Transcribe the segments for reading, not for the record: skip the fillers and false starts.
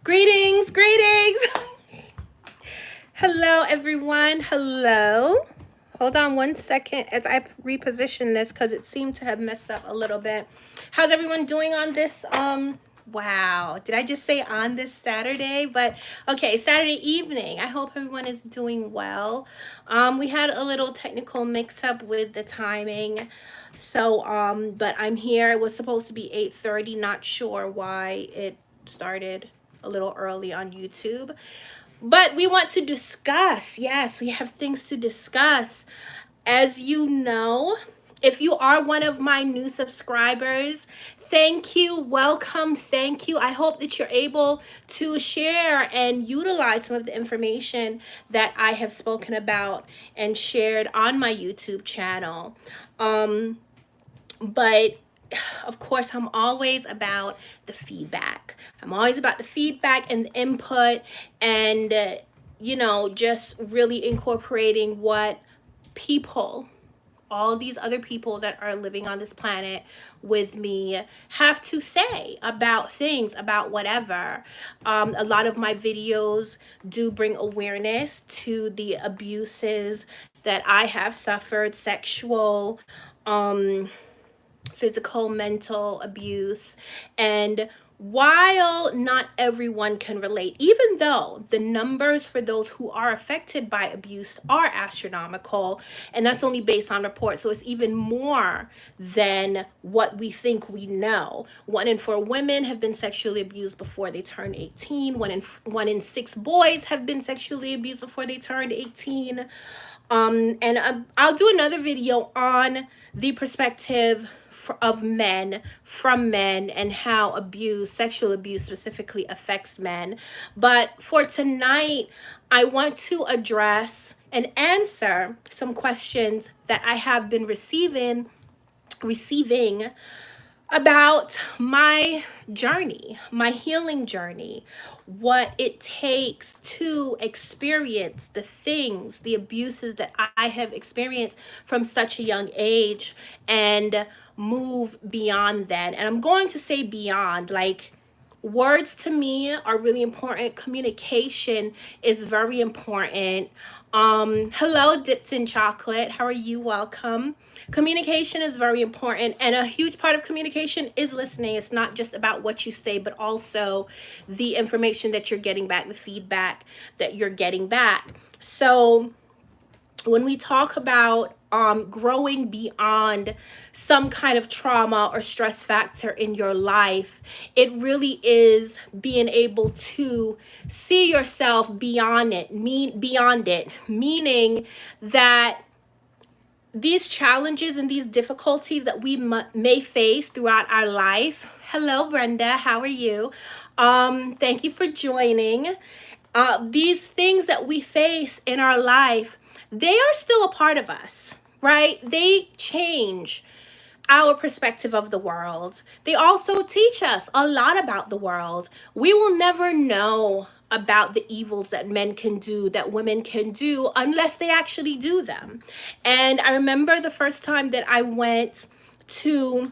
Greetings, greetings. Hello, everyone. Hello. Hold on one second as I reposition this because it seemed to have messed up a little bit. How's everyone doing on this? Wow. Did I just say on this Saturday? But okay, Saturday evening. I hope everyone is doing well. We had a little technical mix up with the timing. So, but I'm here. It was supposed to be 8:30. Not sure why it started a little early on YouTube. But we want to discuss. Yes, we have things to discuss. As you know, if you are one of my new subscribers, thank you, welcome, thank you. I hope that you're able to share and utilize some of the information that I have spoken about and shared on my YouTube channel. But of course, I'm always about the feedback. I'm always about the feedback and the input and, just really incorporating what people, all these other people that are living on this planet with me have to say about things, about whatever. A lot of my videos do bring awareness to the abuses that I have suffered, sexual, physical, mental abuse. And while not everyone can relate, even though the numbers for those who are affected by abuse are astronomical, and that's only based on reports, so it's even more than what we think we know. 1 in 4 women have been sexually abused before they turn 18. 1 in 6 boys have been sexually abused before they turned 18. And I'll do another video on the perspective of men, from men, and how sexual abuse specifically affects men. But for tonight, I want to address and answer some questions that I have been receiving about my journey, my healing journey, what it takes to experience the things, the abuses that I have experienced from such a young age and move beyond that. And I'm going to say beyond, like, words to me are really important. Communication is very important. Hello, Dipped in Chocolate. How are you? Welcome. Communication is very important, and a huge part of communication is listening. It's not just about what you say, but also the information that you're getting back, the feedback that you're getting back. So when we talk about growing beyond some kind of trauma or stress factor in your life, it really is being able to see yourself beyond it, meaning that these challenges and these difficulties that we may face throughout our life. Hello, Brenda. How are you? Thank you for joining. These things that we face in our life, they are still a part of us, right? They change our perspective of the world. They also teach us a lot about the world. We will never know about the evils that men can do, that women can do, unless they actually do them. And I remember the first time that I went to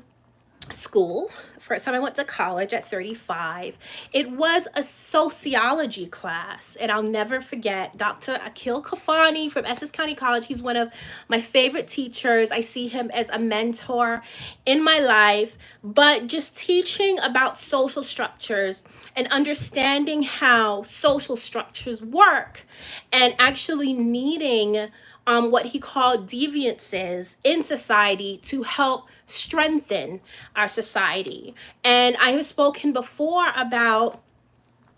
school, first time I went to college at 35, it was a sociology class. And I'll never forget Dr. Akil Kafani from Essex County College. He's one of my favorite teachers. I see him as a mentor in my life, but just teaching about social structures and understanding how social structures work and actually needing what he called deviances in society to help strengthen our society. And I have spoken before about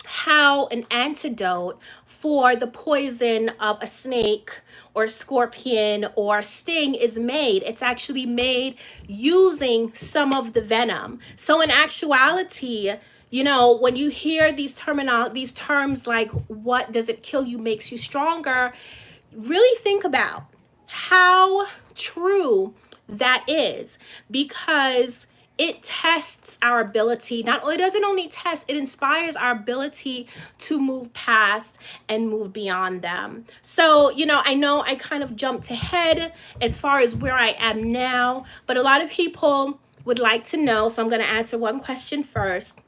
how an antidote for the poison of a snake or scorpion or sting is made. It's actually made using some of the venom. So in actuality, when you hear these terms like, what does it kill you makes you stronger, really think about how true that is, because it tests our ability. Not only does it only test, it inspires our ability to move past and move beyond them. So, I know I kind of jumped ahead as far as where I am now, but a lot of people would like to know, so I'm going to answer one question first.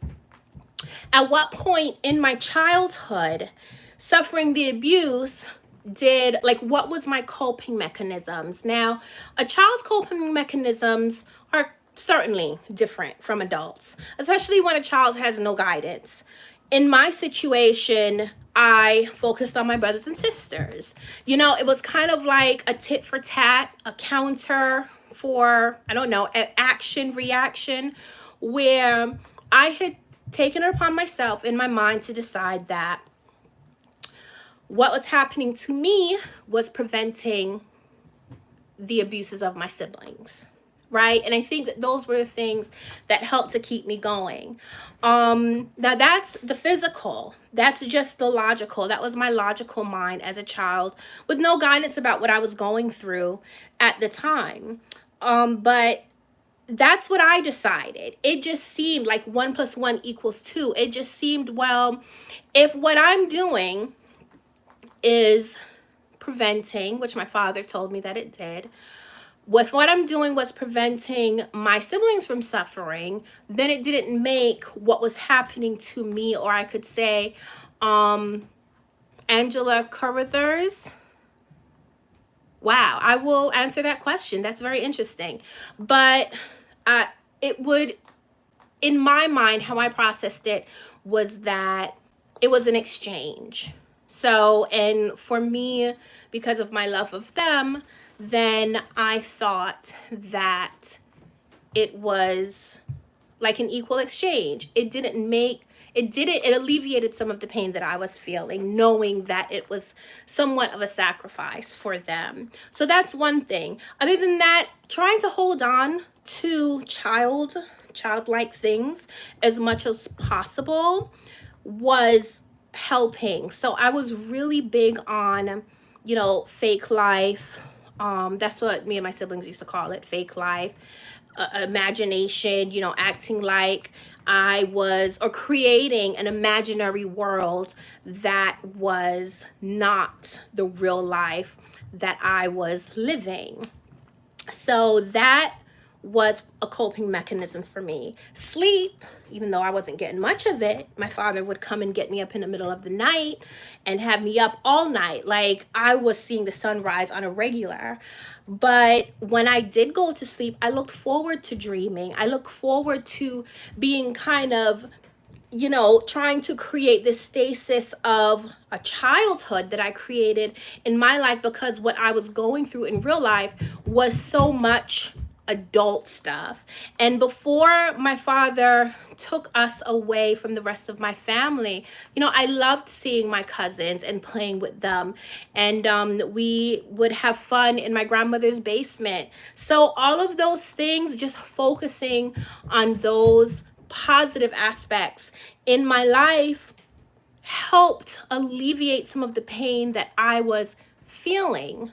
At what point in my childhood, suffering the abuse, did like what was my coping mechanisms? Now, a child's coping mechanisms are certainly different from adults, especially when a child has no guidance. In my situation, I focused on my brothers and sisters. You know, it was kind of like a tit for tat, a counter for, I don't know, an action reaction, where I had taken it upon myself in my mind to decide that what was happening to me was preventing the abuses of my siblings, right? And I think that those were the things that helped to keep me going. Now that's the physical. That's just the logical. That was my logical mind as a child with no guidance about what I was going through at the time. But that's what I decided. It just seemed like 1 + 1 = 2. It just seemed, well, if what I'm doing is preventing, which my father told me that it did, if what I'm doing was preventing my siblings from suffering, then it didn't make what was happening to me, or I could say, Angela Carruthers. Wow, I will answer that question. That's very interesting. But it would, in my mind, how I processed it was that it was an exchange. So, and for me, because of my love of them, then I thought that it was like an equal exchange. It alleviated some of the pain that I was feeling, knowing that it was somewhat of a sacrifice for them. So that's one thing. Other than that, trying to hold on to childlike things as much as possible was helping. So I was really big on, you know, fake life. That's what me and my siblings used to call it, fake life. Imagination, you know, acting like I was, or creating an imaginary world that was not the real life that I was living. So that was a coping mechanism for me. Sleep, even though I wasn't getting much of it, my father would come and get me up in the middle of the night and have me up all night. Like I was seeing the sunrise on a regular. But when I did go to sleep, I looked forward to dreaming. I looked forward to being kind of, you know, trying to create this stasis of a childhood that I created in my life, because what I was going through in real life was so much adult stuff. And before my father took us away from the rest of my family, you know, I loved seeing my cousins and playing with them. And we would have fun in my grandmother's basement. So all of those things, just focusing on those positive aspects in my life, helped alleviate some of the pain that I was feeling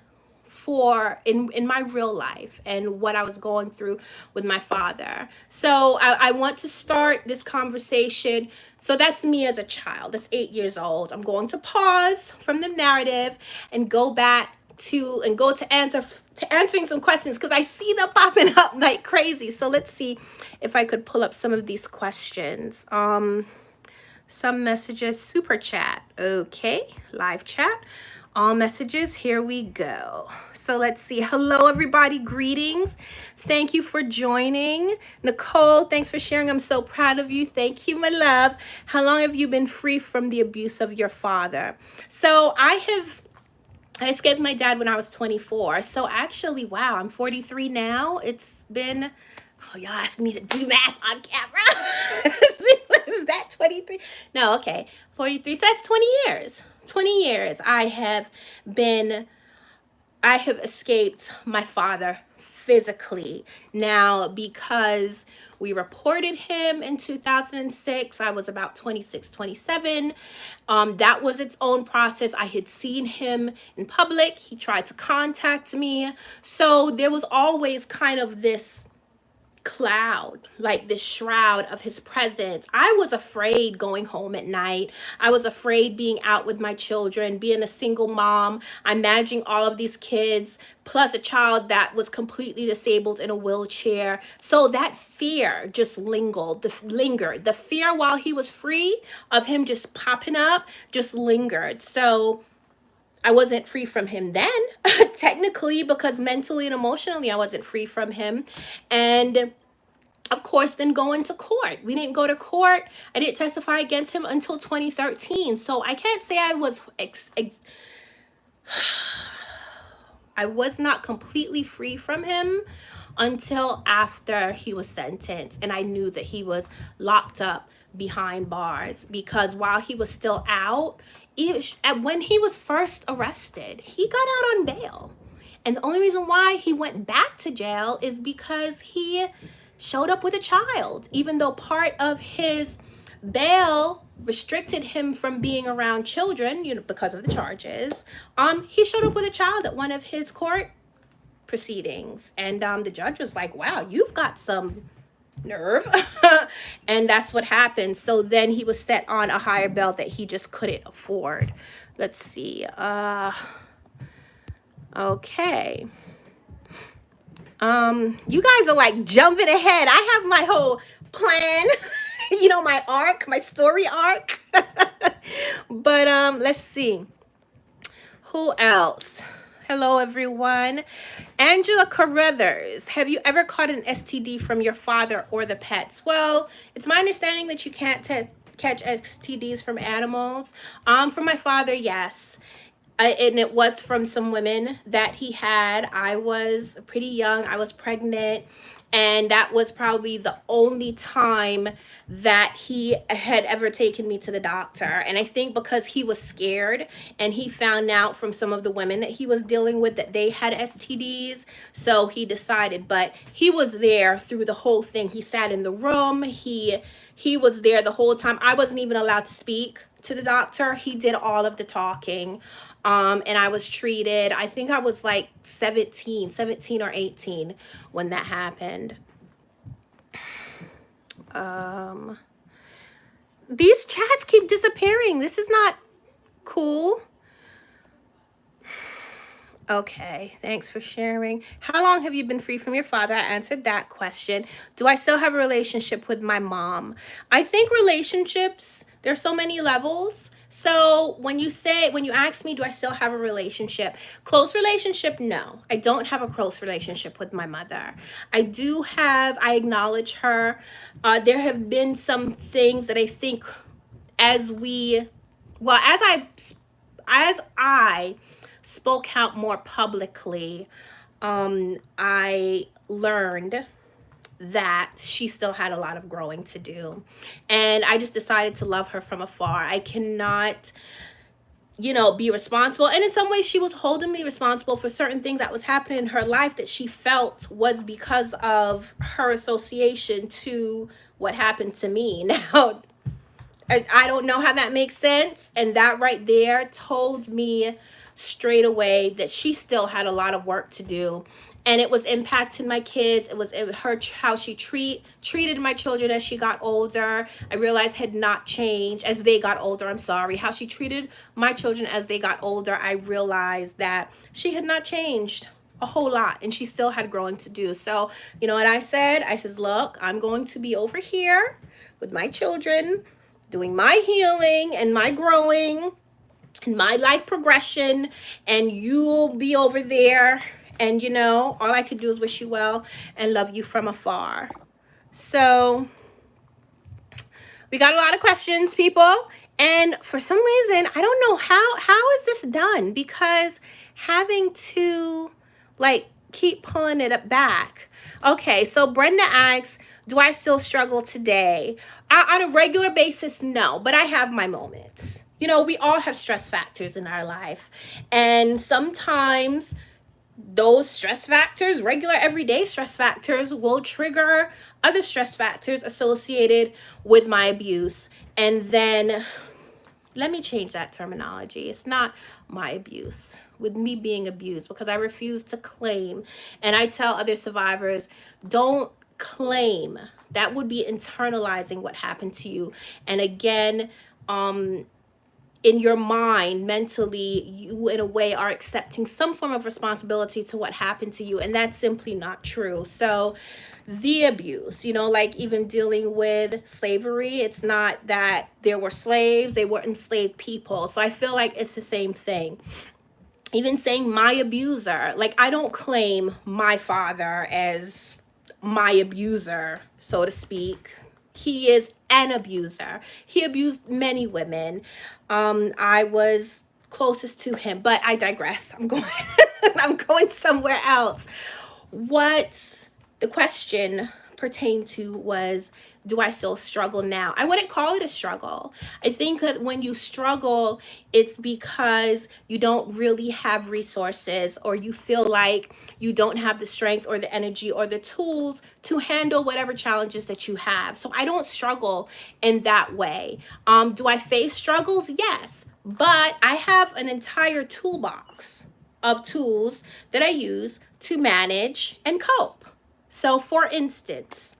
in my real life and what I was going through with my father. So I want to start this conversation. So that's me as a child. That's 8 years old. I'm going to pause from the narrative and go back to answering some questions, because I see them popping up like crazy. So let's see if I could pull up some of these questions. Some messages, super chat. Okay, live chat. All messages, here we go. So let's see. Hello, everybody. Greetings. Thank you for joining. Nicole, thanks for sharing. I'm so proud of you. Thank you, my love. How long have you been free from the abuse of your father? So I escaped my dad when I was 24. So actually, wow, I'm 43 now. It's been, oh, y'all asking me to do math on camera. What is that, 23? No, okay, 43. So that's 20 years. 20 years I have escaped my father physically. Now, because we reported him in 2006, I was about 26, 27. That was its own process. I had seen him in public. He tried to contact me. So there was always kind of this cloud, like this shroud of his presence. I was afraid going home at night. I was afraid being out with my children, being a single mom. I'm managing all of these kids, plus a child that was completely disabled in a wheelchair. So that fear just lingered. The fear while he was free of him just popping up just lingered. So I wasn't free from him then, technically, because mentally and emotionally I wasn't free from him. And of course, then going to court. We didn't go to court. I didn't testify against him until 2013. So I can't say I was I was not completely free from him until after he was sentenced, and I knew that he was locked up behind bars, because while he was still out, when he was first arrested, he got out on bail. And the only reason why he went back to jail is because he showed up with a child, even though part of his bail restricted him from being around children, because of the charges. He showed up with a child at one of his court proceedings, and the judge was like, wow, you've got some nerve. And that's what happened. So then he was set on a higher bail that he just couldn't afford. Let's see. Okay. You guys are like jumping ahead. I have my whole plan, my arc, my story arc. But let's see. Who else? Hello, everyone. Angela Carruthers, have you ever caught an STD from your father or the pets? Well, it's my understanding that you can't catch STDs from animals. From my father, yes. And it was from some women that he had. I was pretty young. I was pregnant. And that was probably the only time that he had ever taken me to the doctor. And I think because he was scared and he found out from some of the women that he was dealing with that they had STDs. So he decided, but he was there through the whole thing. He sat in the room. He was there the whole time. I wasn't even allowed to speak to the doctor. He did all of the talking. And I was treated. I think I was like 17 or 18 when that happened. These chats keep disappearing. This is not cool. Okay, thanks for sharing. How long have you been free from your father? I answered that question. Do I still have a relationship with my mom? I think relationships, there's so many levels. So when you ask me, do I still have a relationship? Close relationship? No, I don't have a close relationship with my mother. I acknowledge her. There have been some things that I think as I spoke out more publicly, I learned that she still had a lot of growing to do. And I just decided to love her from afar. I cannot, be responsible. And in some ways, she was holding me responsible for certain things that was happening in her life that she felt was because of her association to what happened to me. Now, I don't know how that makes sense. And that right there told me straight away that she still had a lot of work to do. And it was impacting my kids. It was how she treated my children as she got older. I realized had not changed as they got older. I'm sorry. How she treated my children as they got older. I realized that she had not changed a whole lot, and she still had growing to do. So, you know what I said? I says, look, I'm going to be over here with my children, doing my healing and my growing and my life progression, and you'll be over there. And, all I could do is wish you well and love you from afar. So we got a lot of questions, people. And for some reason, I don't know how is this done, because having to keep pulling it back. Okay, so Brenda asks, do I still struggle today? On a regular basis, no, but I have my moments. We all have stress factors in our life. And sometimes those stress factors, regular everyday stress factors, will trigger other stress factors associated with my abuse. And then let me change that terminology. It's not my abuse, with me being abused, because I refuse to claim. And I tell other survivors, don't claim. That would be internalizing what happened to you. And again, in your mind, mentally, you in a way are accepting some form of responsibility to what happened to you, and that's simply not true. So the abuse, like even dealing with slavery, it's not that there were slaves, they were enslaved people. So I feel like it's the same thing. Even saying my abuser, like I don't claim my father as my abuser, so to speak. He is an abuser. He abused many women. I was closest to him, but I digress. I'm going I'm going somewhere else. What the question pertained to was, do I still struggle now? I wouldn't call it a struggle. I think that when you struggle, it's because you don't really have resources, or you feel like you don't have the strength or the energy or the tools to handle whatever challenges that you have. So I don't struggle in that way. Do I face struggles? Yes. But I have an entire toolbox of tools that I use to manage and cope. So for instance,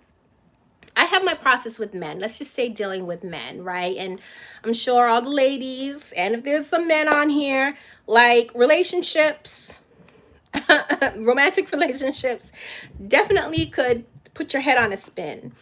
I have my process with men. Let's just say dealing with men, right? And I'm sure all the ladies, and if there's some men on here, like relationships, romantic relationships, definitely could put your head on a spin.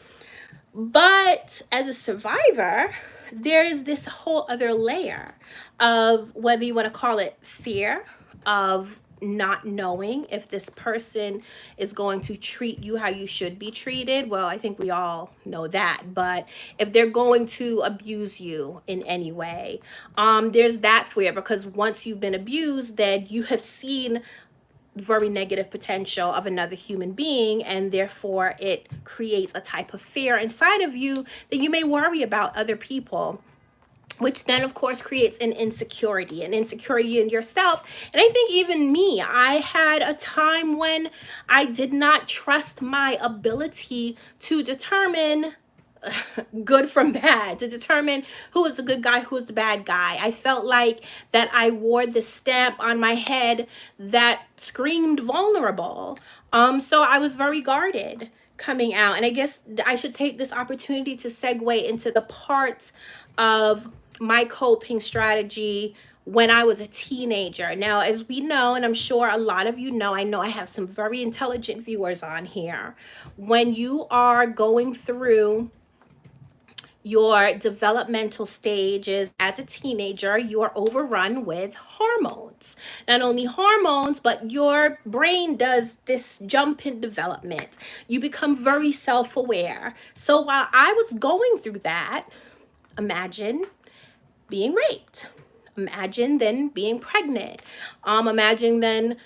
But as a survivor, there is this whole other layer of, whether you want to call it fear of not knowing if this person is going to treat you how you should be treated. Well, I think we all know that. But if they're going to abuse you in any way, there's that fear, because once you've been abused, then you have seen very negative potential of another human being, and therefore it creates a type of fear inside of you that you may worry about other people, which then of course creates an insecurity in yourself. And I think even me, I had a time when I did not trust my ability to determine good from bad, to determine who is the good guy, who is the bad guy. I felt like that I wore the stamp on my head that screamed vulnerable. So I was very guarded coming out. And I guess I should take this opportunity to segue into the part of my coping strategy when I was a teenager. Now, as we know, and I'm sure a lot of you know, I know I have some very intelligent viewers on here. When you are going through your developmental stages as a teenager, you are overrun with hormones. Not only hormones, but your brain does this jump in development. You become very self-aware. So while I was going through that, imagine being raped. Imagine then being pregnant. Imagine then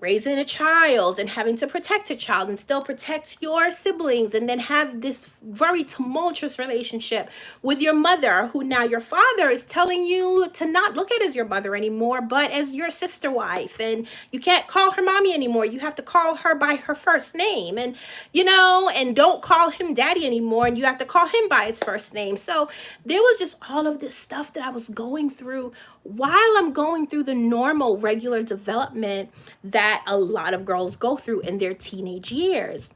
raising a child and having to protect a child and still protect your siblings, and then have this very tumultuous relationship with your mother, who now your father is telling you to not look at as your mother anymore, but as your sister wife. And you can't call her mommy anymore. You have to call her by her first name, and and don't call him daddy anymore, and you have to call him by his first name. So there was just all of this stuff that I was going through while I'm going through the normal, regular development that a lot of girls go through in their teenage years.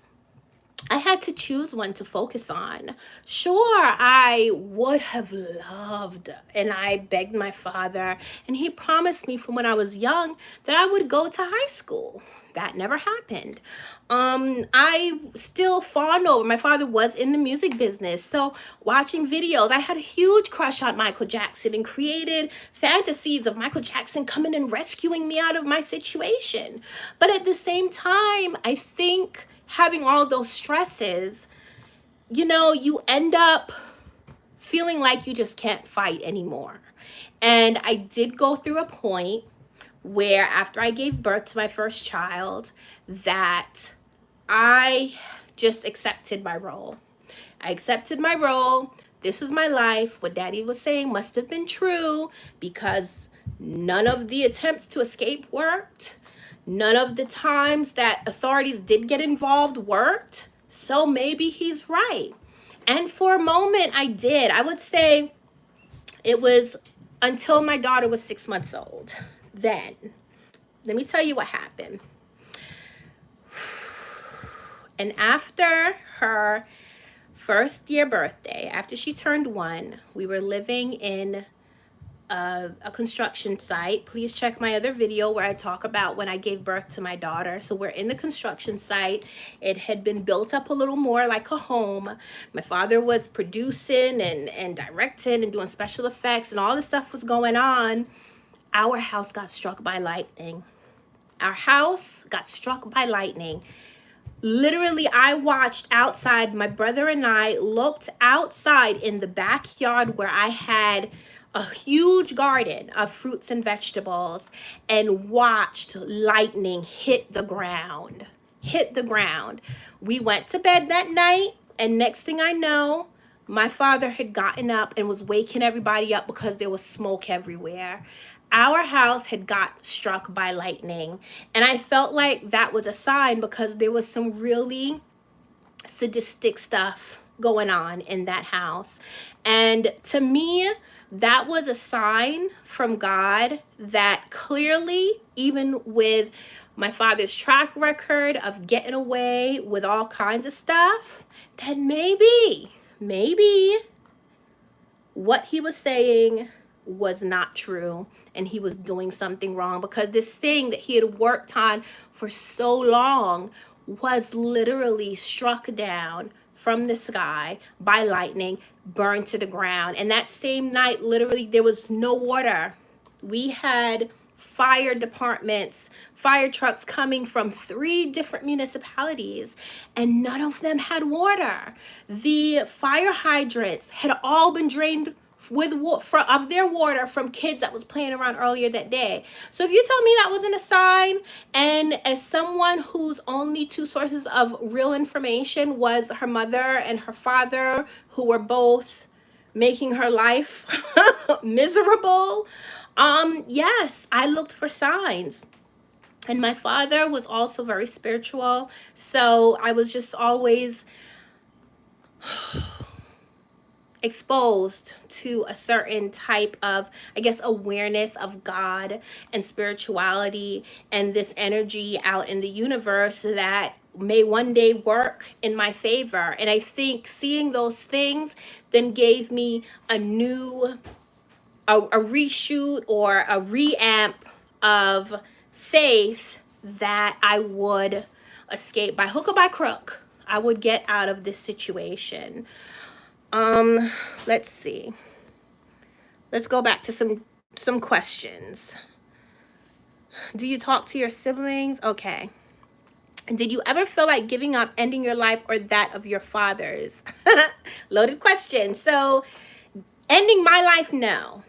I had to choose one to focus on. Sure, I would have loved, and I begged my father, and he promised me from when I was young that I would go to high school. That never happened. I still fawned over. My father was in the music business, so watching videos, I had a huge crush on Michael Jackson and created fantasies of Michael Jackson coming and rescuing me out of my situation. But at the same time, I think having all those stresses, you end up feeling like you just can't fight anymore. And I did go through a point where, after I gave birth to my first child, that I just accepted my role. I accepted my role. This was my life. What daddy was saying must have been true, because none of the attempts to escape worked. None of the times that authorities did get involved worked. So maybe he's right. And for a moment I did. I would say it was until my daughter was 6 months old. Then, let me tell you what happened. And after her first year birthday, after she turned 1, we were living in a construction site. Please check my other video where I talk about when I gave birth to my daughter. So we're in the construction site. It had been built up a little more like a home. My father was producing and directing and doing special effects, and all this stuff was going on. Our house got struck by lightning. Our house got struck by lightning. Literally, I watched outside. My brother and I looked outside in the backyard where I had a huge garden of fruits and vegetables, and watched lightning hit the ground. Hit the ground. We went to bed that night, and next thing I know, my father had gotten up and was waking everybody up because there was smoke everywhere. Our house had got struck by lightning, and I felt like that was a sign because there was some really sadistic stuff going on in that house. And to me, that was a sign from God that clearly, even with my father's track record of getting away with all kinds of stuff, that maybe what he was saying was not true, and he was doing something wrong, because this thing that he had worked on for so long was literally struck down from the sky by lightning, burned to the ground. And that same night, literally, there was no water. We had fire departments, fire trucks coming from 3 different municipalities, and none of them had water. The fire hydrants had all been drained with of their water from kids that was playing around earlier that day. So if you tell me that wasn't a sign, and as someone whose only 2 sources of real information was her mother and her father, who were both making her life miserable, yes, I looked for signs. And my father was also very spiritual, so I was just always exposed to a certain type of, I guess, awareness of God and spirituality and this energy out in the universe that may one day work in my favor. And I think seeing those things then gave me a new, a reshoot or a reamp of faith that I would escape by hook or by crook. I would get out of this situation. Let's see. Let's go back to some questions. Do you talk to your siblings? Okay. Did you ever feel like giving up, ending your life, or that of your father's? Loaded question. So, ending my life, no.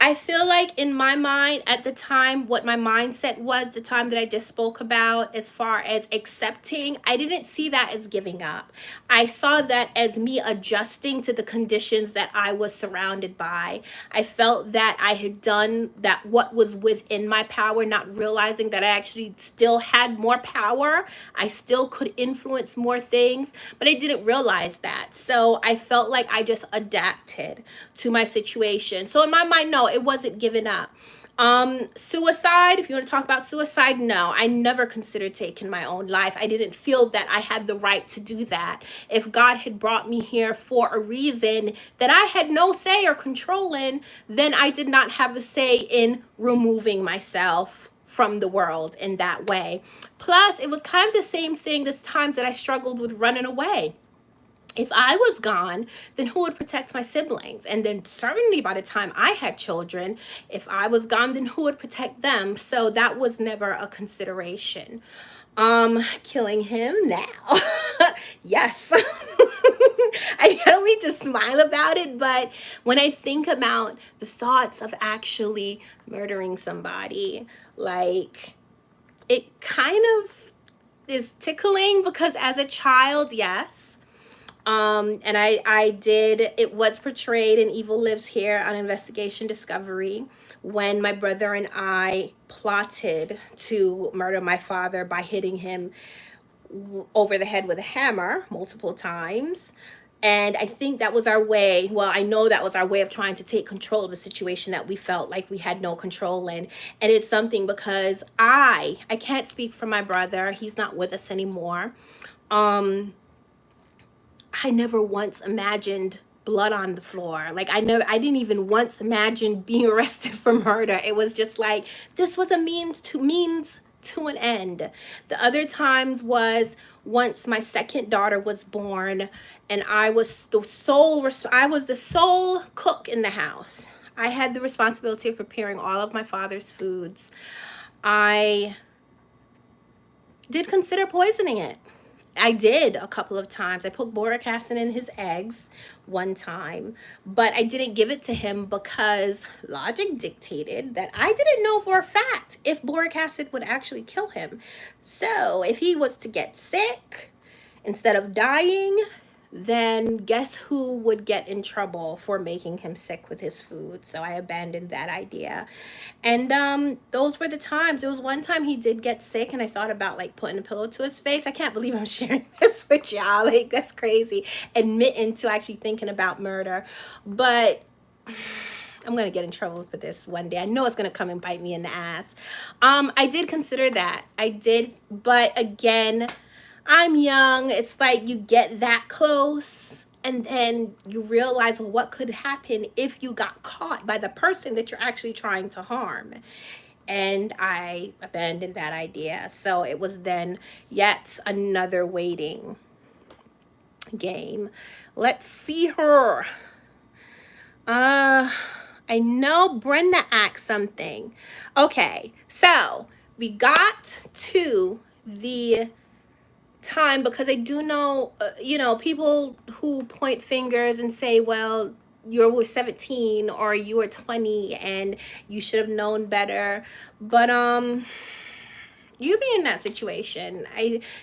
I feel like in my mind at the time, what my mindset was, the time that I just spoke about, as far as accepting, I didn't see that as giving up. I saw that as me adjusting to the conditions that I was surrounded by. I felt that I had done that what was within my power, not realizing that I actually still had more power. I still could influence more things, but I didn't realize that. So I felt like I just adapted to my situation. So in my mind, no, it wasn't giving up. Suicide, if you want to talk about suicide, no, I never considered taking my own life. I didn't feel that I had the right to do that. If God had brought me here for a reason that I had no say or control in, then I did not have a say in removing myself from the world in that way. Plus, it was kind of the same thing this times that I struggled with running away. If I was gone, then who would protect my siblings? And then certainly by the time I had children, if I was gone, then who would protect them? So that was never a consideration. Killing him now. Yes. I don't mean to smile about it, but when I think about the thoughts of actually murdering somebody, like, it kind of is tickling, because as a child, yes. And I did, it was portrayed in Evil Lives Here on Investigation Discovery, when my brother and I plotted to murder my father by hitting him over the head with a hammer multiple times. And I think that was our way. Well, I know that was our way of trying to take control of a situation that we felt like we had no control in. And it's something because I can't speak for my brother. He's not with us anymore. I never once imagined blood on the floor. Like I didn't even once imagine being arrested for murder. It was just like, this was a means to an end. The other times was once my second daughter was born, and I was the sole cook in the house. I had the responsibility of preparing all of my father's foods. I did consider poisoning it. I did a couple of times. I put boric acid in his eggs one time, but I didn't give it to him because logic dictated that I didn't know for a fact if boric acid would actually kill him. So if he was to get sick instead of dying, then guess who would get in trouble for making him sick with his food? So I abandoned that idea. And those were the times. There was one time he did get sick, and I thought about like putting a pillow to his face. I can't believe I'm sharing this with y'all. Like, that's crazy. Admitting to actually thinking about murder. But I'm gonna get in trouble for this one day. I know it's gonna come and bite me in the ass. I did consider that. I did, but again, I'm young. It's like you get that close and then you realize, well, what could happen if you got caught by the person that you're actually trying to harm. And I abandoned that idea. So it was then yet another waiting game. Let's see her. I know Brenda asked something. Okay, so we got to the time, because I do know, people who point fingers and say, well, you were 17 or you were 20 and you should have known better. But you be in that situation.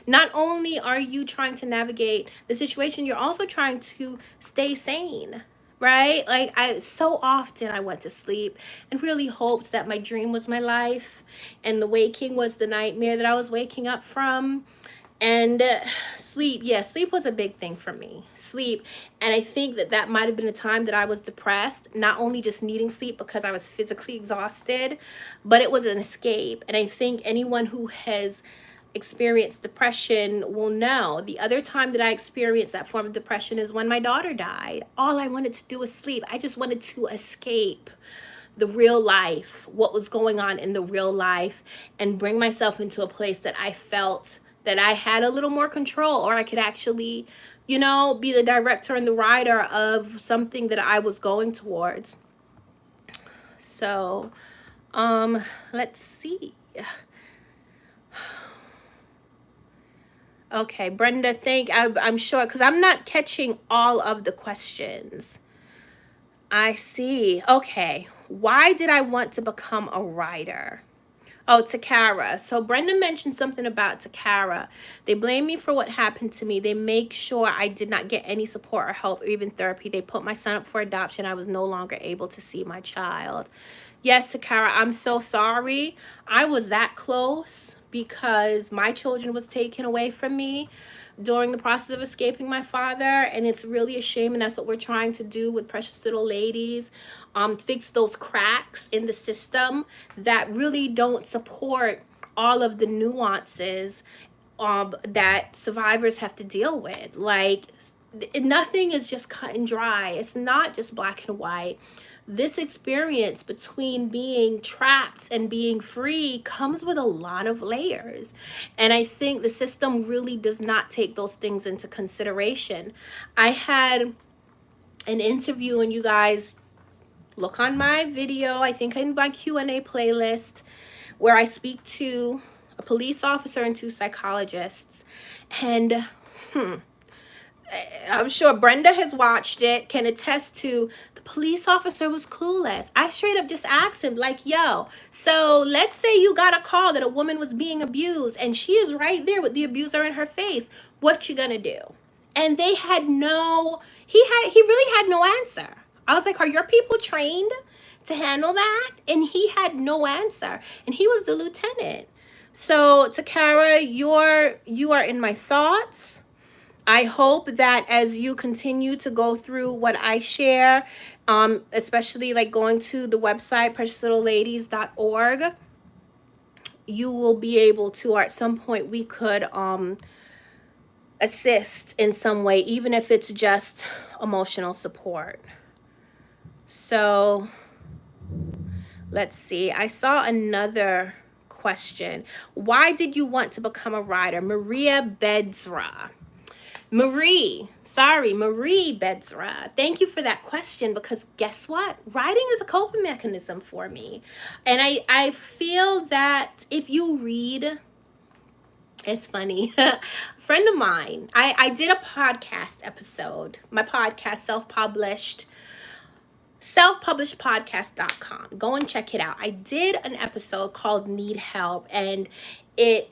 Not only are you trying to navigate the situation, you're also trying to stay sane, right? Like, so often I went to sleep and really hoped that my dream was my life and the waking was the nightmare that I was waking up from. And sleep was a big thing for me. Sleep. And I think that might have been a time that I was depressed, not only just needing sleep because I was physically exhausted, but it was an escape. And I think anyone who has experienced depression will know the other time that I experienced that form of depression is when my daughter died. All I wanted to do was sleep. I just wanted to escape the real life, what was going on in the real life, and bring myself into a place that I felt that I had a little more control, or I could actually, be the director and the writer of something that I was going towards. So, let's see. Okay, Brenda, I'm sure, because I'm not catching all of the questions. I see. Okay. Why did I want to become a writer? Oh, Takara. So Brenda mentioned something about Takara. They blame me for what happened to me. They make sure I did not get any support or help or even therapy. They put my son up for adoption. I was no longer able to see my child. Yes, Takara, I'm so sorry. I was that close because my children was taken away from me during the process of escaping my father, and it's really a shame, and that's what we're trying to do with Precious Little Ladies. Fix those cracks in the system that really don't support all of the nuances that survivors have to deal with. Like, nothing is just cut and dry. It's not just black and white. This experience between being trapped and being free comes with a lot of layers. And I think the system really does not take those things into consideration. I had an interview, and you guys look on my video, I think in my Q&A playlist, where I speak to a police officer and 2 psychologists. And I'm sure Brenda has watched it, can attest to the police officer was clueless. I straight up just asked him, like, yo, so let's say you got a call that a woman was being abused and she is right there with the abuser in her face. What you gonna do? And they had he really had no answer. I was like, are your people trained to handle that? And he had no answer. And he was the lieutenant. So Takara, you are in my thoughts. I hope that as you continue to go through what I share, especially like going to the website preciouslittleladies.org, you will be able to, or at some point we could assist in some way, even if it's just emotional support. So let's see. I saw another question. Why did you want to become a writer? Maria Bedzra. Marie Bedzra. Thank you for that question, because guess what? Writing is a coping mechanism for me. And I feel that if you read, it's funny. A friend of mine, I did a podcast episode. My podcast, self-publishedpodcast.com. Go and check it out. I did an episode called Need Help, and it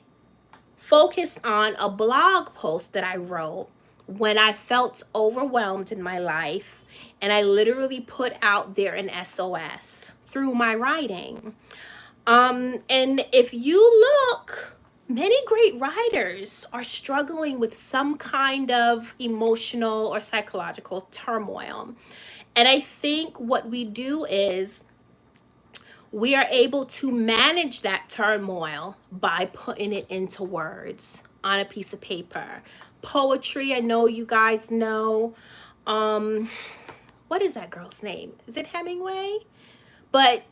focused on a blog post that I wrote when I felt overwhelmed in my life, and I literally put out there an SOS through my writing. And if you look, many great writers are struggling with some kind of emotional or psychological turmoil. And I think what we do is we are able to manage that turmoil by putting it into words on a piece of paper. Poetry, I know you guys know. What is that girl's name? Is it Hemingway? But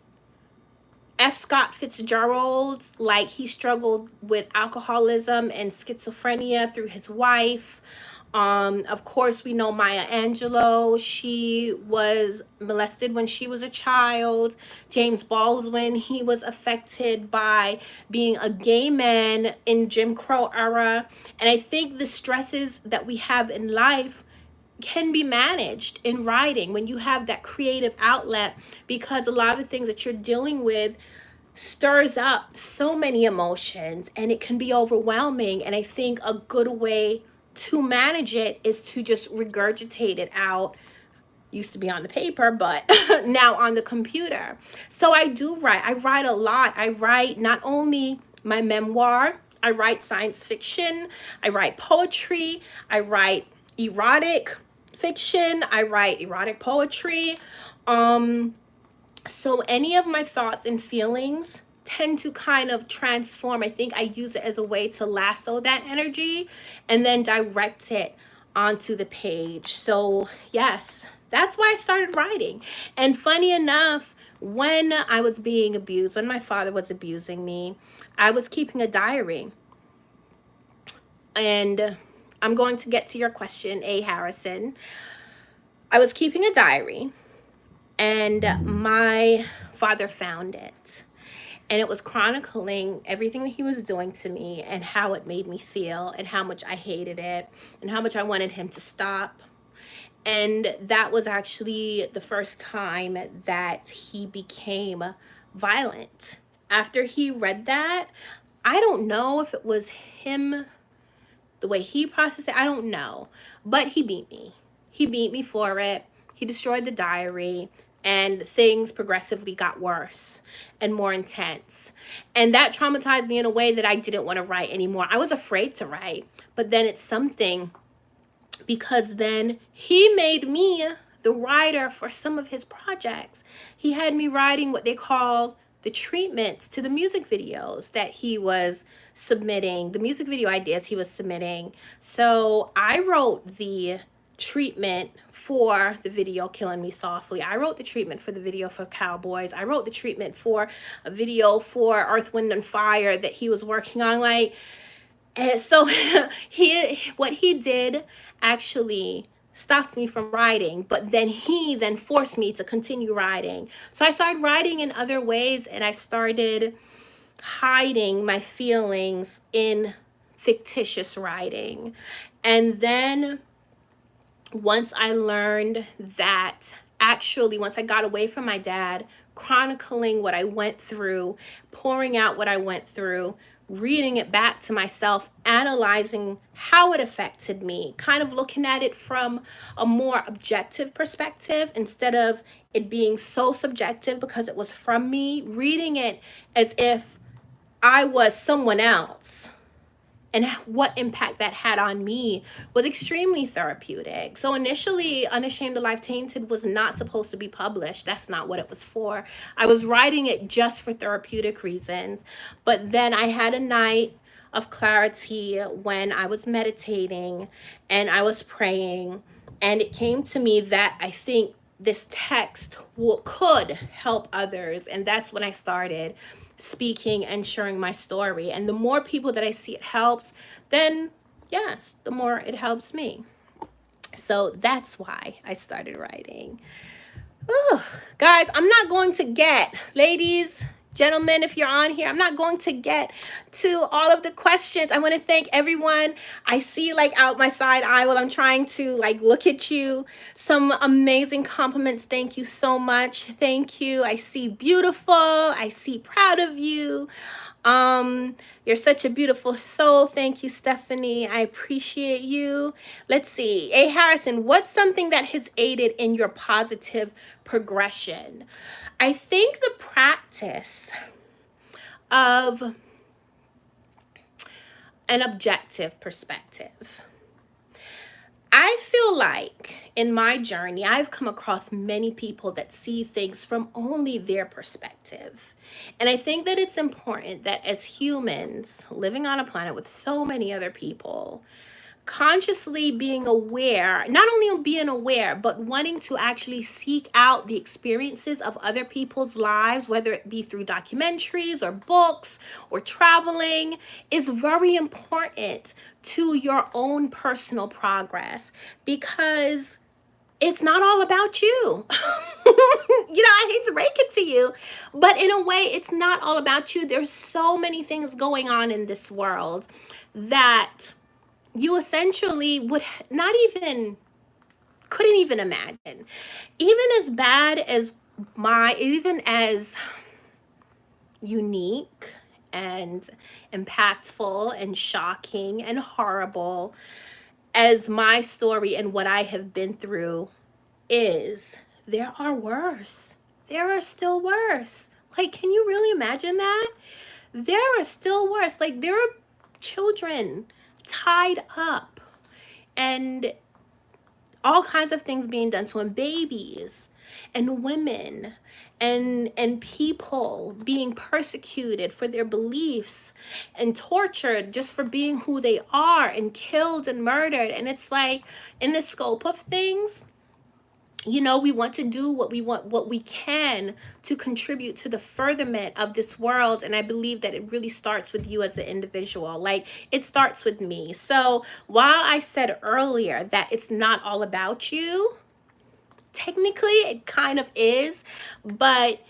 F. Scott Fitzgerald, like, he struggled with alcoholism and schizophrenia through his wife. Of course, we know Maya Angelou. She was molested when she was a child. James Baldwin, he was affected by being a gay man in Jim Crow era. And I think the stresses that we have in life can be managed in writing when you have that creative outlet, because a lot of the things that you're dealing with stirs up so many emotions and it can be overwhelming. And I think a good way to manage it is to just regurgitate it out. Used to be on the paper, but now on the computer. So I do write. I write a lot. I write not only my memoir, I write science fiction, I write poetry, I write erotic fiction, I write erotic poetry. So any of my thoughts and feelings tend to kind of transform. I think I use it as a way to lasso that energy and then direct it onto the page. So yes, that's why I started writing. And funny enough, when I was being abused, when my father was abusing me, I was keeping a diary. And I'm going to get to your question, A. Harrison. I was keeping a diary, and my father found it. And it was chronicling everything that he was doing to me and how it made me feel and how much I hated it and how much I wanted him to stop. And that was actually the first time that he became violent. After he read that, I don't know if it was him, the way he processed it, I don't know. But he beat me. He beat me for it. He destroyed the diary. And things progressively got worse and more intense. And that traumatized me in a way that I didn't want to write anymore. I was afraid to write. But then it's something, because then he made me the writer for some of his projects. He had me writing what they call the treatments to the music videos that he was submitting, the music video ideas he was submitting. So I wrote the treatment for the video Killing Me Softly. I wrote the treatment for the video for Cowboys. I wrote the treatment for a video for Earth, Wind, and Fire that he was working on. Like, and so what he did actually stopped me from writing, but then he then forced me to continue writing. So I started writing in other ways, and I started hiding my feelings in fictitious writing. And then once I learned that, actually, once I got away from my dad, chronicling what I went through, pouring out what I went through, reading it back to myself, analyzing how it affected me, kind of looking at it from a more objective perspective instead of it being so subjective because it was from me, reading it as if I was someone else and what impact that had on me was extremely therapeutic. So initially, Unashamed of Life Tainted was not supposed to be published. That's not what it was for. I was writing it just for therapeutic reasons. But then I had a night of clarity when I was meditating and I was praying, and it came to me that I think this text could help others. And that's when I started speaking and sharing my story. And the more people that I see it helps, then yes, the more it helps me. So that's why I started writing. Ooh, guys, I'm not going to get, ladies, gentlemen, if you're on here, I'm not going to get to all of the questions. I want to thank everyone. I see like out my side eye while I'm trying to like look at you. Some amazing compliments. Thank you so much. Thank you. I see beautiful. I see proud of you. You're such a beautiful soul. Thank you, Stephanie. I appreciate you. Let's see. A. Harrison, what's something that has aided in your positive progression? I think the practice of an objective perspective. I feel like in my journey, I've come across many people that see things from only their perspective. And I think that it's important that as humans living on a planet with so many other people, consciously being aware, not only being aware, but wanting to actually seek out the experiences of other people's lives, whether it be through documentaries or books or traveling, is very important to your own personal progress, because it's not all about you. I hate to break it to you, but in a way, it's not all about you. There's so many things going on in this world that you essentially couldn't even imagine. Even as bad as even as unique and impactful and shocking and horrible as my story and what I have been through is, there are worse. There are still worse. Like, can you really imagine that? There are still worse. Like, there are children tied up and all kinds of things being done to them, babies and women and people being persecuted for their beliefs and tortured just for being who they are, and killed and murdered. And it's like, in the scope of things, we want to do what we can to contribute to the furtherment of this world. And I believe that it really starts with you as an individual. Like, it starts with me. So while I said earlier that it's not all about you, technically it kind of is, but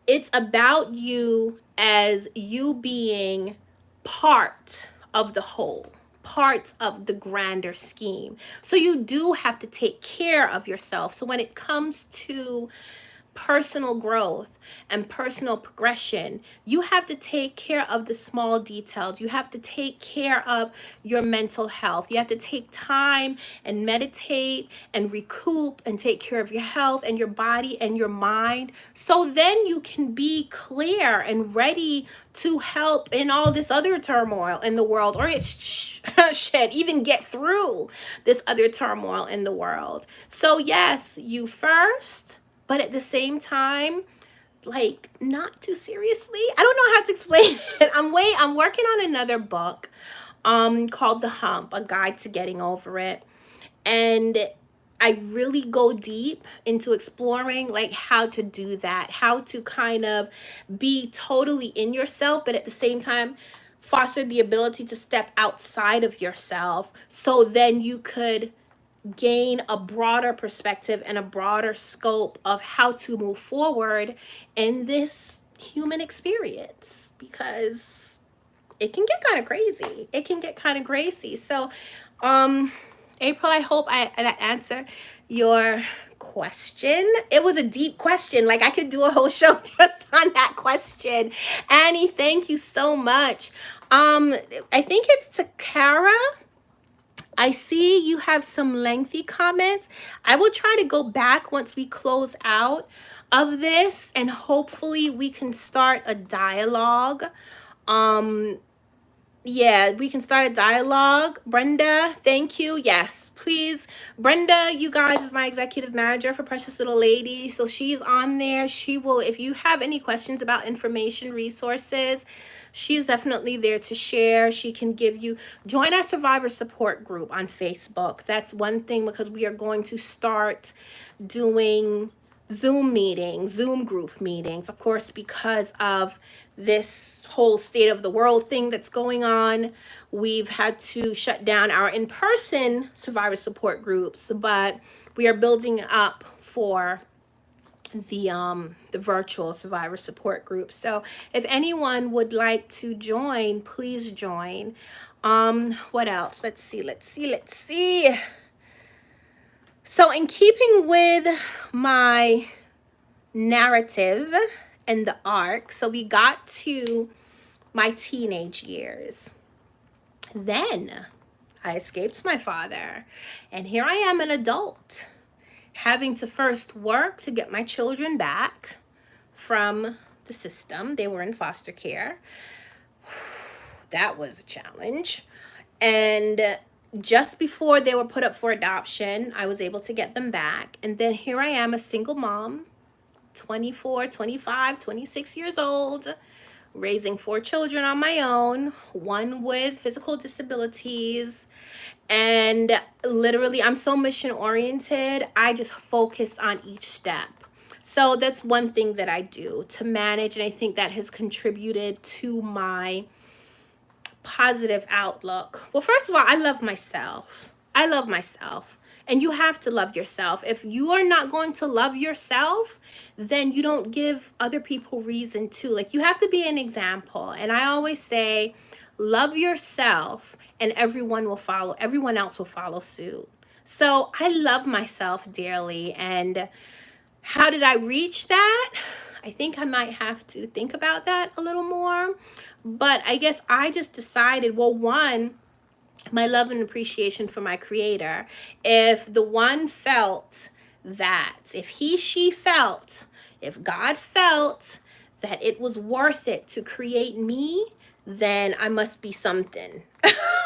it's about you as you being part of the whole, parts of the grander scheme. So you do have to take care of yourself. So when it comes to personal growth and personal progression, you have to take care of the small details. You have to take care of your mental health. You have to take time and meditate and recoup and take care of your health and your body and your mind, so then you can be clear and ready to help in all this other turmoil in the world, or even get through this other turmoil in the world. So yes, you first, but at the same time, like, not too seriously. I don't know how to explain it. I'm working on another book called The Hump, A Guide to Getting Over It. And I really go deep into exploring like how to do that, how to kind of be totally in yourself, but at the same time foster the ability to step outside of yourself, so then you could gain a broader perspective and a broader scope of how to move forward in this human experience, because it can get kind of crazy. It can get kind of crazy. So, April, I hope that answered your question. It was a deep question. Like, I could do a whole show just on that question. Annie, thank you so much. I think it's Takara. I see you have some lengthy comments. I will try to go back once we close out of this, and hopefully we can start a dialogue Yeah, we can start a dialogue. Brenda, thank you. Yes, please. Brenda, you guys, is my executive manager for Precious Little Lady. So she's on there. She will, if you have any questions about information, resources, she's definitely there to share. She can give you, join our survivor support group on Facebook. That's one thing, because we are going to start doing Zoom meetings, Zoom group meetings, of course, because of this whole state of the world thing that's going on. We've had to shut down our in-person survivor support groups, but we are building up for the virtual survivor support group. So if anyone would like to join, please join. What else? Let's see. So in keeping with my narrative and the arc, so we got to my teenage years. Then I escaped my father, and here I am, an adult, having to first work to get my children back from the system. They were in foster care. That was a challenge. And just before they were put up for adoption, I was able to get them back. And then here I am, a single mom, 24, 25, 26 years old, raising 4 children on my own, one with physical disabilities. And literally, I'm so mission oriented. I just focus on each step. So that's one thing that I do to manage. And I think that has contributed to my positive outlook. Well, first of all, I love myself. I love myself. And you have to love yourself. If you are not going to love yourself, then you don't give other people reason to. Like, you have to be an example. And I always say, love yourself and everyone else will follow suit. So I love myself dearly. And how did I reach that? I think I might have to think about that a little more. But I guess I just decided, well, one, my love and appreciation for my creator. If the one felt that, she felt, if God felt that it was worth it to create me, then I must be something.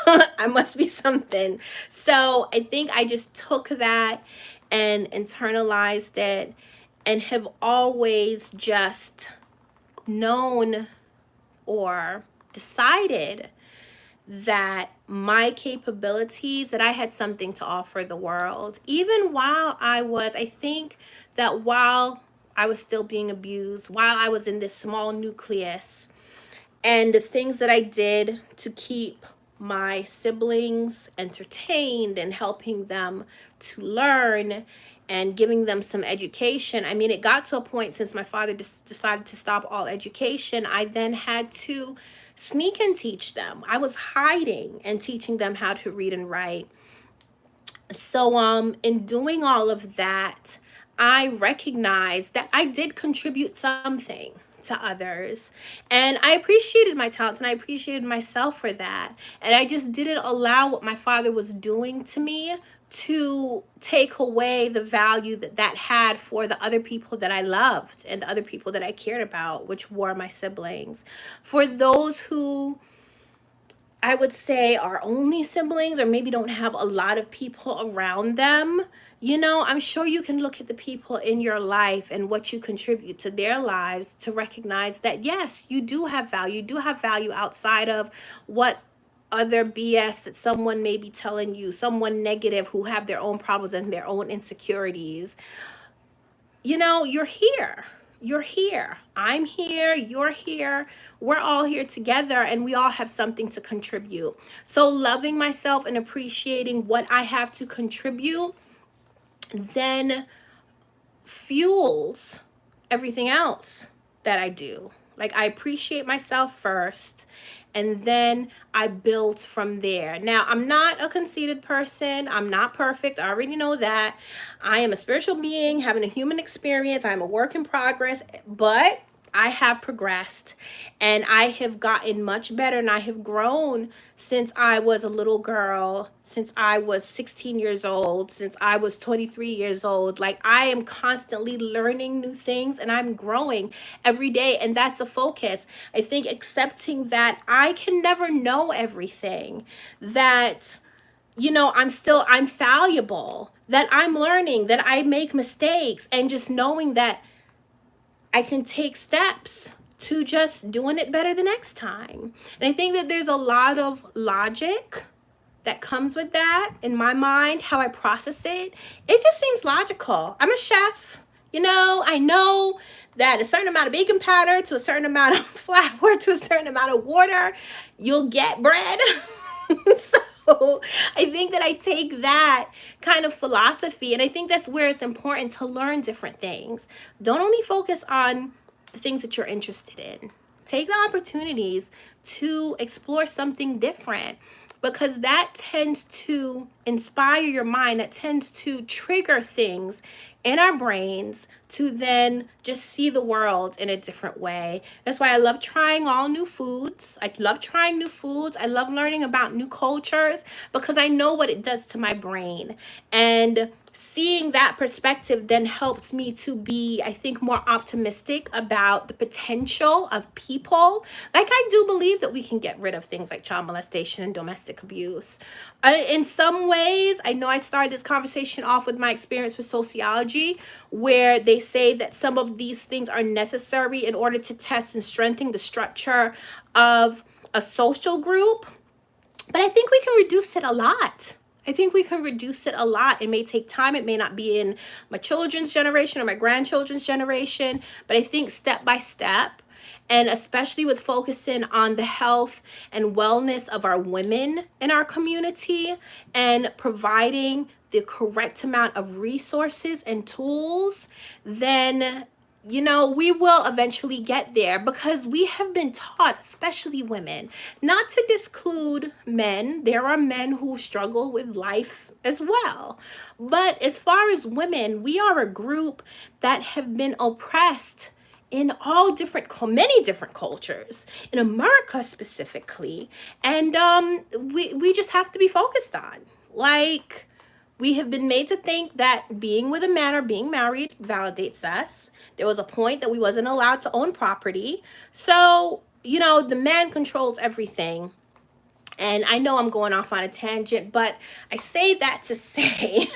I must be something. So I think I just took that and internalized it, and have always just known or decided that my capabilities, that I had something to offer the world. Even while I think that while I was still being abused, while I was in this small nucleus, and the things that I did to keep my siblings entertained and helping them to learn and giving them some education. I mean, it got to a point, since my father decided to stop all education, I then had to sneak and teach them. I was hiding and teaching them how to read and write. So in doing all of that, I recognized that I did contribute something to others, and I appreciated my talents and I appreciated myself for that. And I just didn't allow what my father was doing to me to take away the value that had for the other people that I loved and the other people that I cared about, which were my siblings. For those who I would say are only siblings, or maybe don't have a lot of people around them, I'm sure you can look at the people in your life and what you contribute to their lives to recognize that, yes, you do have value. You do have value outside of what other BS that someone may be telling you, someone negative who have their own problems and their own insecurities. You're here. You're here. I'm here. You're here. We're all here together, and we all have something to contribute. So loving myself and appreciating what I have to contribute then fuels everything else that I do. Like, I appreciate myself first, and then I build from there. Now, I'm not a conceited person. I'm not perfect. I already know that. I am a spiritual being having a human experience. I'm a work in progress, but I have progressed and I have gotten much better, and I have grown since I was a little girl, since I was 16 years old, since I was 23 years old. Like, I am constantly learning new things and I'm growing every day, and that's a focus. I think accepting that I can never know everything, that I'm fallible, that I'm learning, that I make mistakes, and just knowing that I can take steps to just doing it better the next time. And I think that there's a lot of logic that comes with that in my mind, how I process it. It just seems logical. I'm a chef. I know that a certain amount of baking powder to a certain amount of flour to a certain amount of water, you'll get bread. So I think that I take that kind of philosophy, and I think that's where it's important to learn different things. Don't only focus on the things that you're interested in. Take the opportunities to explore something different, because that tends to inspire your mind, that tends to trigger things in our brains to then just see the world in a different way. That's why I love trying all new foods. I love trying new foods. I love learning about new cultures, because I know what it does to my brain. And seeing that perspective then helps me to be, I think, more optimistic about the potential of people. Like, I do believe that we can get rid of things like child molestation and domestic abuse. In some ways, I know I started this conversation off with my experience with sociology, where they say that some of these things are necessary in order to test and strengthen the structure of a social group. But I think we can reduce it a lot. I think we can reduce it a lot. It may take time. It may not be in my children's generation or my grandchildren's generation, but I think step by step, and especially with focusing on the health and wellness of our women in our community, and providing the correct amount of resources and tools, then we will eventually get there, because we have been taught, especially women, not to disclude men. There are men who struggle with life as well. But as far as women, we are a group that have been oppressed in many different cultures, in America specifically. And we just have to be focused on. Like, we have been made to think that being with a man or being married validates us. There was a point that we wasn't allowed to own property. So, the man controls everything. And I know I'm going off on a tangent, but I say that to say,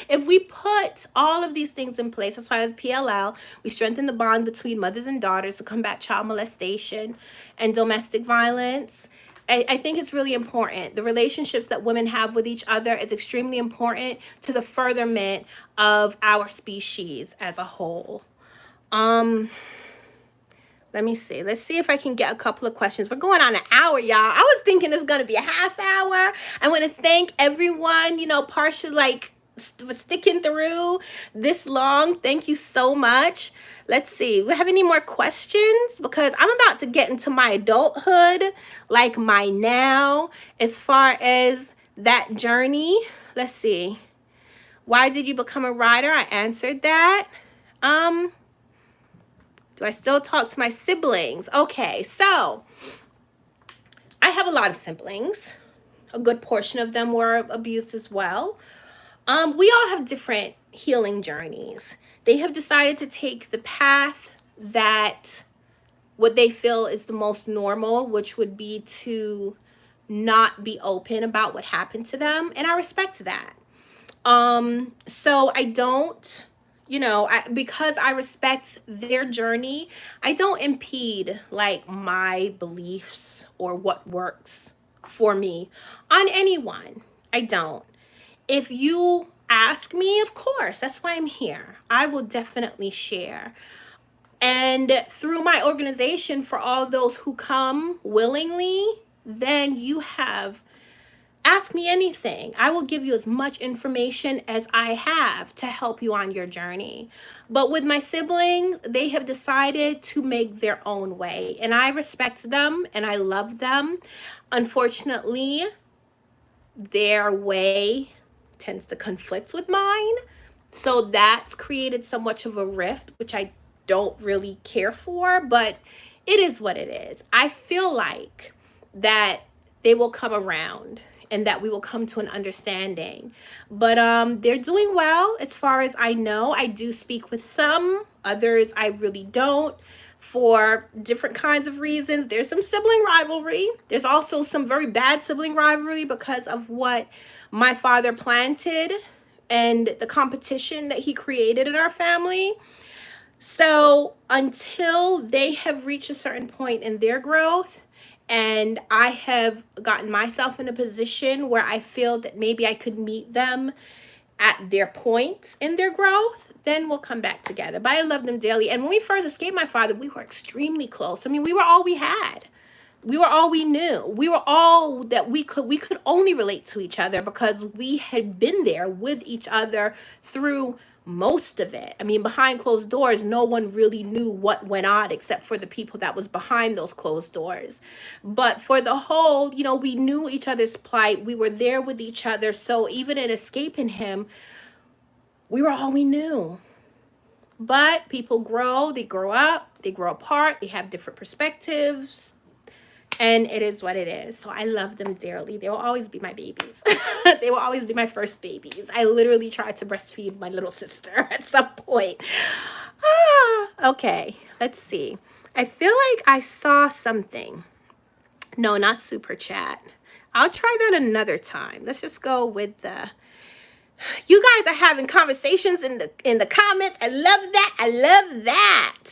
if we put all of these things in place, that's why with PLL, we strengthen the bond between mothers and daughters to combat child molestation and domestic violence. I think it's really important. The relationships that women have with each other is extremely important to the furtherment of our species as a whole. Let me see. Let's see if I can get a couple of questions. We're going on an hour, y'all. I was thinking it's going to be a half hour. I want to thank everyone, partially for sticking through this long. Thank you so much. Let's see. We have any more questions? Because I'm about to get into my adulthood, like my now, as far as that journey. Let's see. Why did you become a writer? I answered that. Do I still talk to my siblings? Okay, so I have a lot of siblings. A good portion of them were abused as well. We all have different healing journeys. They have decided to take the path that what they feel is the most normal, which would be to not be open about what happened to them. And I respect that. So I don't, because I respect their journey, I don't impede like my beliefs or what works for me on anyone. I don't. If you ask me, of course, that's why I'm here. I will definitely share. And through my organization, for all those who come willingly, then you have ask me anything. I will give you as much information as I have to help you on your journey. But with my siblings, they have decided to make their own way. And I respect them and I love them. Unfortunately, their way tends to conflict with mine. So that's created so much of a rift, which I don't really care for, but it is what it is. I feel like that they will come around and that we will come to an understanding. But they're doing well as far as I know. I do speak with some, others I really don't, for different kinds of reasons. There's some sibling rivalry. There's also some very bad sibling rivalry because of what my father planted and the competition that he created in our family. So until they have reached a certain point in their growth, and I have gotten myself in a position where I feel that maybe I could meet them at their points in their growth, then we'll come back together. But I love them dearly. And when we first escaped my father, we were extremely close. I mean, we were all we had. We were all we knew. We were all that we could only relate to each other because we had been there with each other through most of it. I mean, behind closed doors, no one really knew what went on except for the people that was behind those closed doors. But for the whole, we knew each other's plight. We were there with each other. So even in escaping him, we were all we knew. But people grow, they grow up, they grow apart, they have different perspectives. And it is what it is. So I love them dearly. They will always be my babies. They will always be my first babies. I literally tried to breastfeed my little sister at some point. Okay, let's see. I feel like I saw something. No, not super chat. I'll try that another time. Let's just go with the... You guys are having conversations in the comments. I love that. I love that.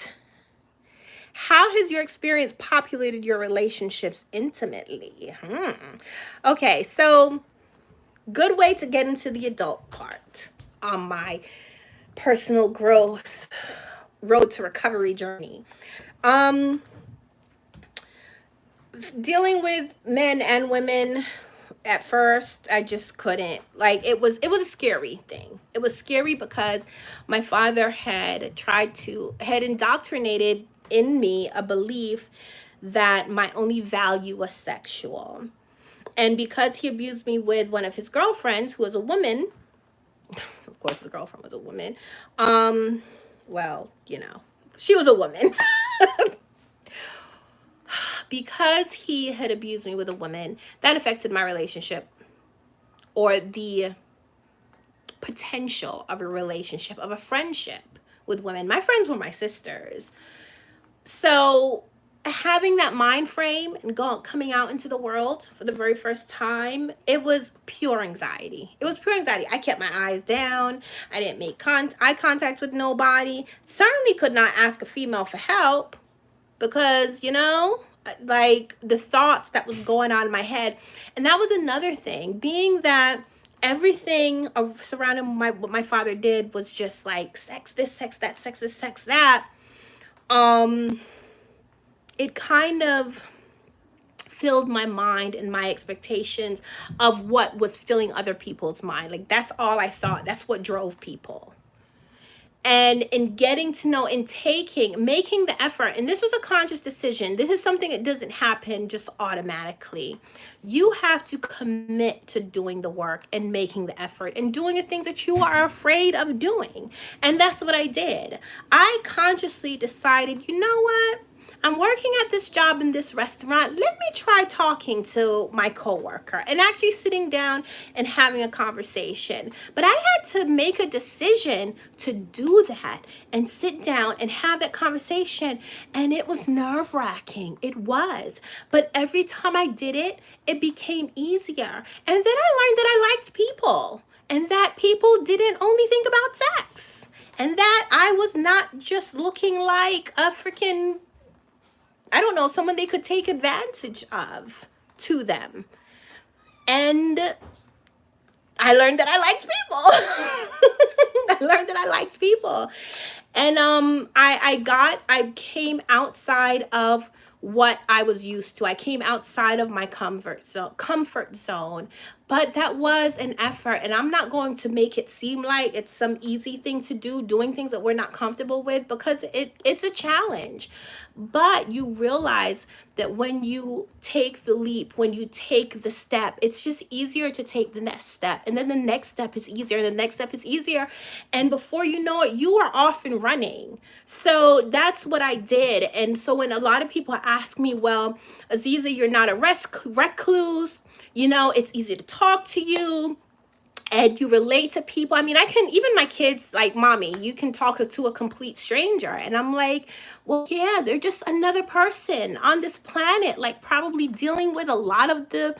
How has your experience populated your relationships intimately? Okay, so good way to get into the adult part on my personal growth road to recovery journey. Dealing with men and women, at first I just couldn't, like, it was a scary thing. It was scary because my father had indoctrinated in me a belief that my only value was sexual. And because he abused me with one of his girlfriends, who was a woman, of course his girlfriend was a woman, well, she was a woman. Because he had abused me with a woman, that affected my relationship, or the potential of a relationship, of a friendship with women. My friends were my sisters. So having that mind frame and coming out into the world for the very first time, it was pure anxiety. It was pure anxiety. I kept my eyes down. I didn't make eye contact with nobody. Certainly could not ask a female for help because, like the thoughts that was going on in my head. And that was another thing, being that everything surrounding what my father did was just like sex this, sex that, sex this, sex that. It kind of filled my mind and my expectations of what was filling other people's mind. Like, that's all I thought. That's what drove people. And in getting to know and making the effort, and this was a conscious decision. This is something that doesn't happen just automatically. You have to commit to doing the work and making the effort and doing the things that you are afraid of doing. And that's what I did. I consciously decided, you know what? I'm working at this job in this restaurant. Let me try talking to my coworker and actually sitting down and having a conversation. But I had to make a decision to do that and sit down and have that conversation. And it was nerve-wracking. It was. But every time I did it, it became easier. And then I learned that I liked people and that people didn't only think about sex and that I was not just looking like a freaking, I don't know, someone they could take advantage of to them. And I learned that I liked people. And I came outside of what I was used to. I came outside of my comfort zone, But that was an effort, and I'm not going to make it seem like it's some easy thing to do, doing things that we're not comfortable with, because it's a challenge. But you realize that when you take the leap, when you take the step, it's just easier to take the next step. And then the next step is easier, and the next step is easier. And before you know it, you are off and running. So that's what I did. And so when a lot of people ask me, well, Aziza, you're not a recluse, you know, it's easy to talk to you and you relate to people. I mean, I can, even my kids, like, mommy, you can talk to a complete stranger. And I'm like, well, yeah, they're just another person on this planet, like probably dealing with a lot of the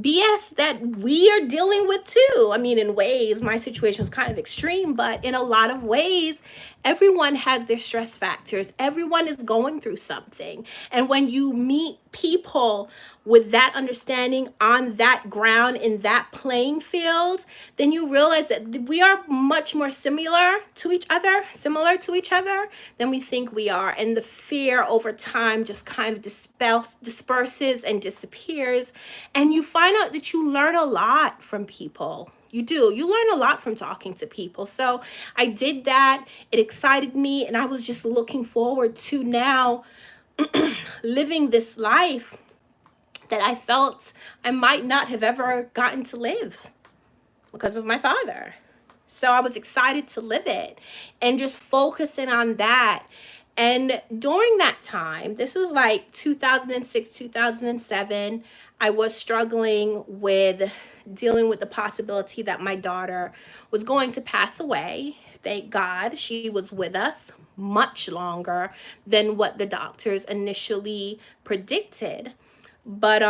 BS that we are dealing with too. I mean, in ways, my situation was kind of extreme, but in a lot of ways, everyone has their stress factors. Everyone is going through something. And when you meet people with that understanding on that ground, in that playing field, then you realize that we are much more similar to each other than we think we are. And the fear over time just kind of disperses and disappears. And you find out that you learn a lot from people. You do. You learn a lot from talking to people. So I did that. It excited me. And I was just looking forward to now living this life that I felt I might not have ever gotten to live because of my father. So I was excited to live it and just focusing on that. And during that time, this was like 2006, 2007, I was struggling with dealing with the possibility that my daughter was going to pass away. Thank God she was with us much longer than what the doctors initially predicted. But,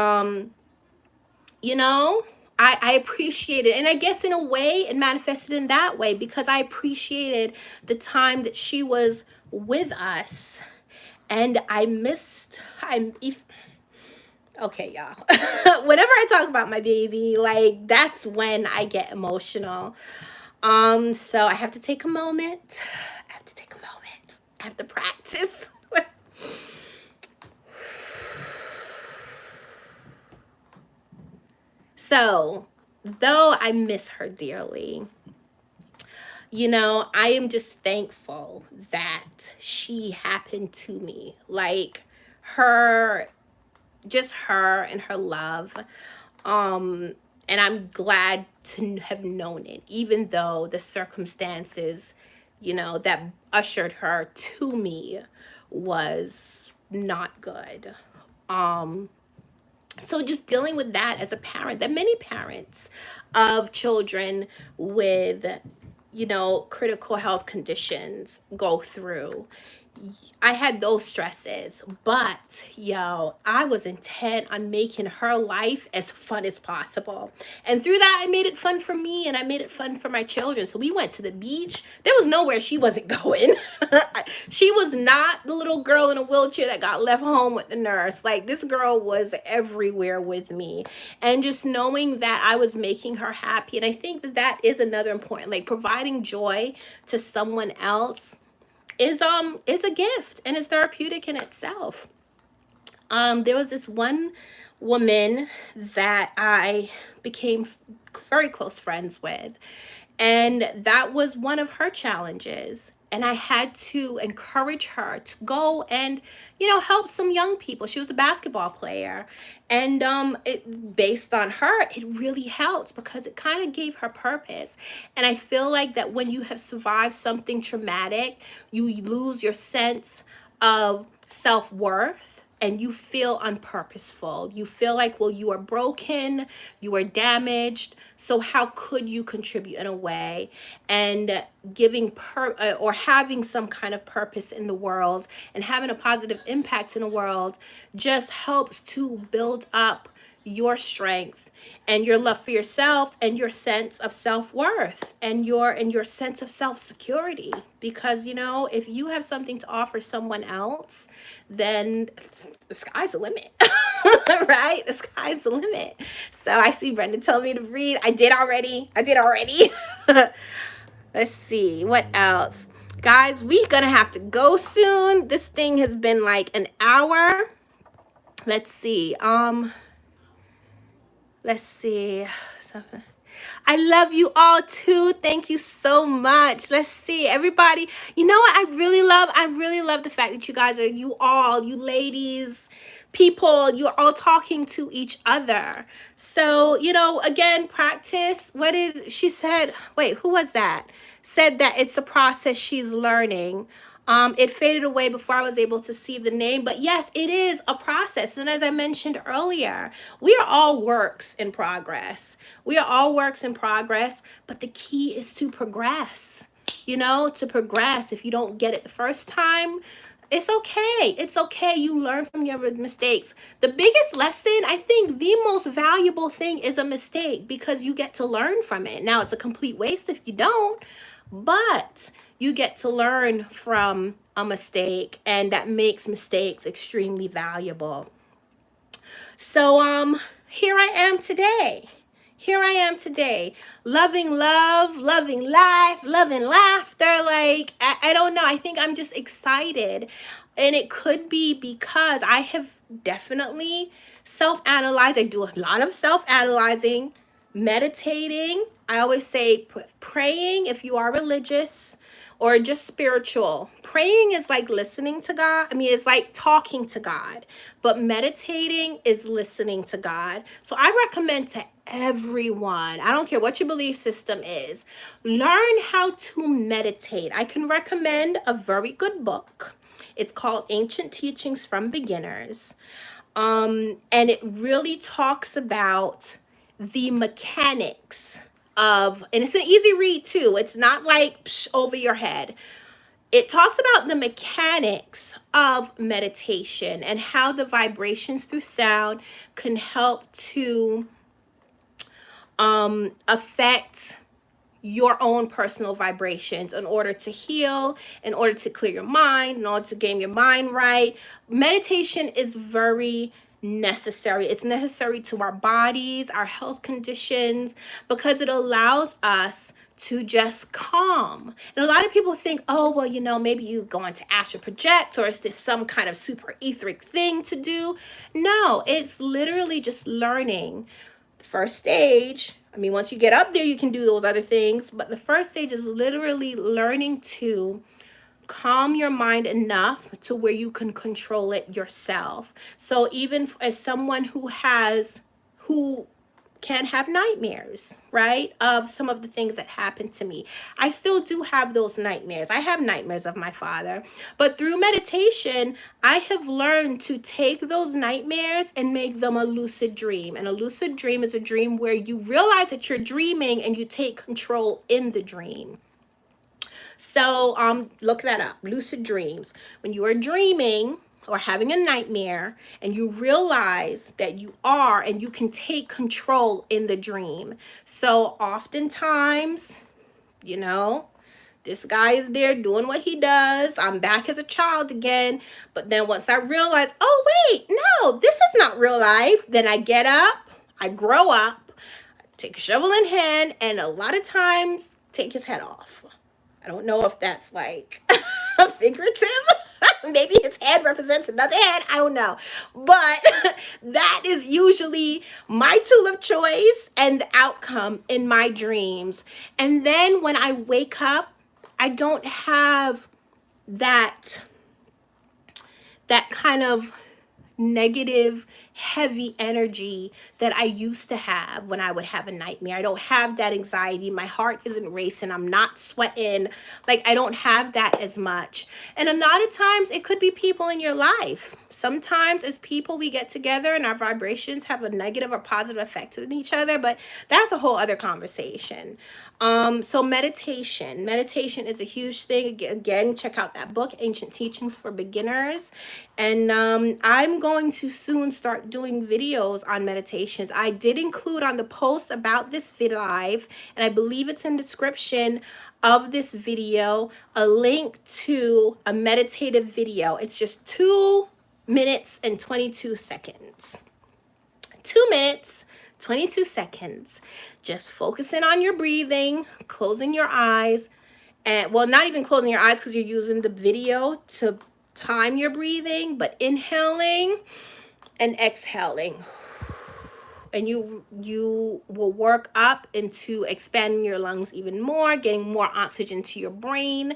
you know, I appreciated, and I guess in a way it manifested in that way because I appreciated the time that she was with us. And okay, y'all. Whenever I talk about my baby, like, that's when I get emotional. So I have to take a moment. I have to practice. So, though I miss her dearly, you know, I am just thankful that she happened to me. Like, just her and her love. And I'm glad to have known it, even though the circumstances, you know, that ushered her to me was not good. So just dealing with that as a parent, that many parents of children with, you know, critical health conditions go through. I had those stresses, but yo, I was intent on making her life as fun as possible. And through that, I made it fun for me and I made it fun for my children. So we went to the beach. There was nowhere she wasn't going. She was not the little girl in a wheelchair that got left home with the nurse. Like, this girl was everywhere with me. And just knowing that I was making her happy. And I think that that is another important, like, providing joy to someone else is a gift and it's therapeutic in itself. There was this one woman that I became very close friends with, and that was one of her challenges. And I had to encourage her to go and, you know, help some young people. She was a basketball player. And based on her, it really helped because it kind of gave her purpose. And I feel like that when you have survived something traumatic, you lose your sense of self-worth. And you you feel unpurposeful. You feel like, well, you are broken, you are damaged. So how could you contribute in a way? And giving or having some kind of purpose in the world and having a positive impact in the world just helps to build up your strength and your love for yourself and your sense of self-worth and your sense of self-security. Because, you know, if you have something to offer someone else, then the sky's the limit. Right? The sky's the limit. So I see Brenda told me to read. I did already. Let's see what else. Guys, we're gonna have to go soon. This thing has been like an hour. Let's see. So I love you all too. Thank you so much. Let's see, everybody. You know what I really love the fact that you guys are, you ladies, people, you're all talking to each other. So, again, practice. What did she said? Wait, who was that? Said that it's a process she's learning. It faded away before I was able to see the name, but yes, it is a process. And as I mentioned earlier, we are all works in progress. We are all works in progress, but the key is to progress, to progress. If you don't get it the first time, it's okay. It's okay. You learn from your mistakes. The biggest lesson, I think the most valuable thing is a mistake, because you get to learn from it. Now, it's a complete waste if you don't, but you get to learn from a mistake, and that makes mistakes extremely valuable. So here I am today. Here I am today, loving love, loving life, loving laughter. Like, I don't know. I think I'm just excited. And it could be because I have definitely self-analyzed. I do a lot of self-analyzing, meditating. I always say praying if you are religious or just spiritual. Praying is like listening to God. I mean, it's like talking to God, but meditating is listening to God. So I recommend to everyone, I don't care what your belief system is, learn how to meditate. I can recommend a very good book. It's called Ancient Teachings from Beginners. And it really talks about the mechanics of, and it's an easy read too. It's not like over your head. It talks about the mechanics of meditation and how the vibrations through sound can help to affect your own personal vibrations in order to heal, in order to clear your mind, in order to gain your mind right. Meditation is very necessary. It's necessary to our bodies, our health conditions, because it allows us to just calm. And a lot of people think, oh, well, maybe you go into astral project, or is this some kind of super etheric thing to do? No, it's literally just learning. The first stage, I mean, once you get up there, you can do those other things, but the first stage is literally learning to calm your mind enough to where you can control it yourself. So even as someone who can have nightmares, right, of some of the things that happened to me, I still do have those nightmares. I have nightmares of my father, but through meditation, I have learned to take those nightmares and make them a lucid dream. And a lucid dream is a dream where you realize that you're dreaming and you take control in the dream. So look that up, lucid dreams. When you are dreaming or having a nightmare and you realize that you are and you can take control in the dream. So oftentimes, this guy is there doing what he does. I'm back as a child again. But then once I realize, oh, wait, no, this is not real life. Then I get up, I grow up, take a shovel in hand, and a lot of times take his head off. I don't know if that's like figurative. Maybe his head represents another head. I don't know. But that is usually my tool of choice and the outcome in my dreams. And then when I wake up, I don't have that kind of negative, heavy energy that I used to have when I would have a nightmare. I don't have that anxiety. My heart isn't racing. I'm not sweating. Like, I don't have that as much. And a lot of times it could be people in your life. Sometimes as people, we get together and our vibrations have a negative or positive effect on each other, but that's a whole other conversation. So meditation is a huge thing. Again, check out that book, Ancient Teachings for Beginners. And I'm going to soon start doing videos on meditations. I did include on the post about this video live, and I believe it's in the description of this video, a link to a meditative video. It's just 2 minutes and 22 seconds. 2 minutes, 22 seconds. Just focusing on your breathing, closing your eyes, and well, not even closing your eyes because you're using the video to time your breathing, but inhaling and exhaling. and you will work up into expanding your lungs even more, getting more oxygen to your brain,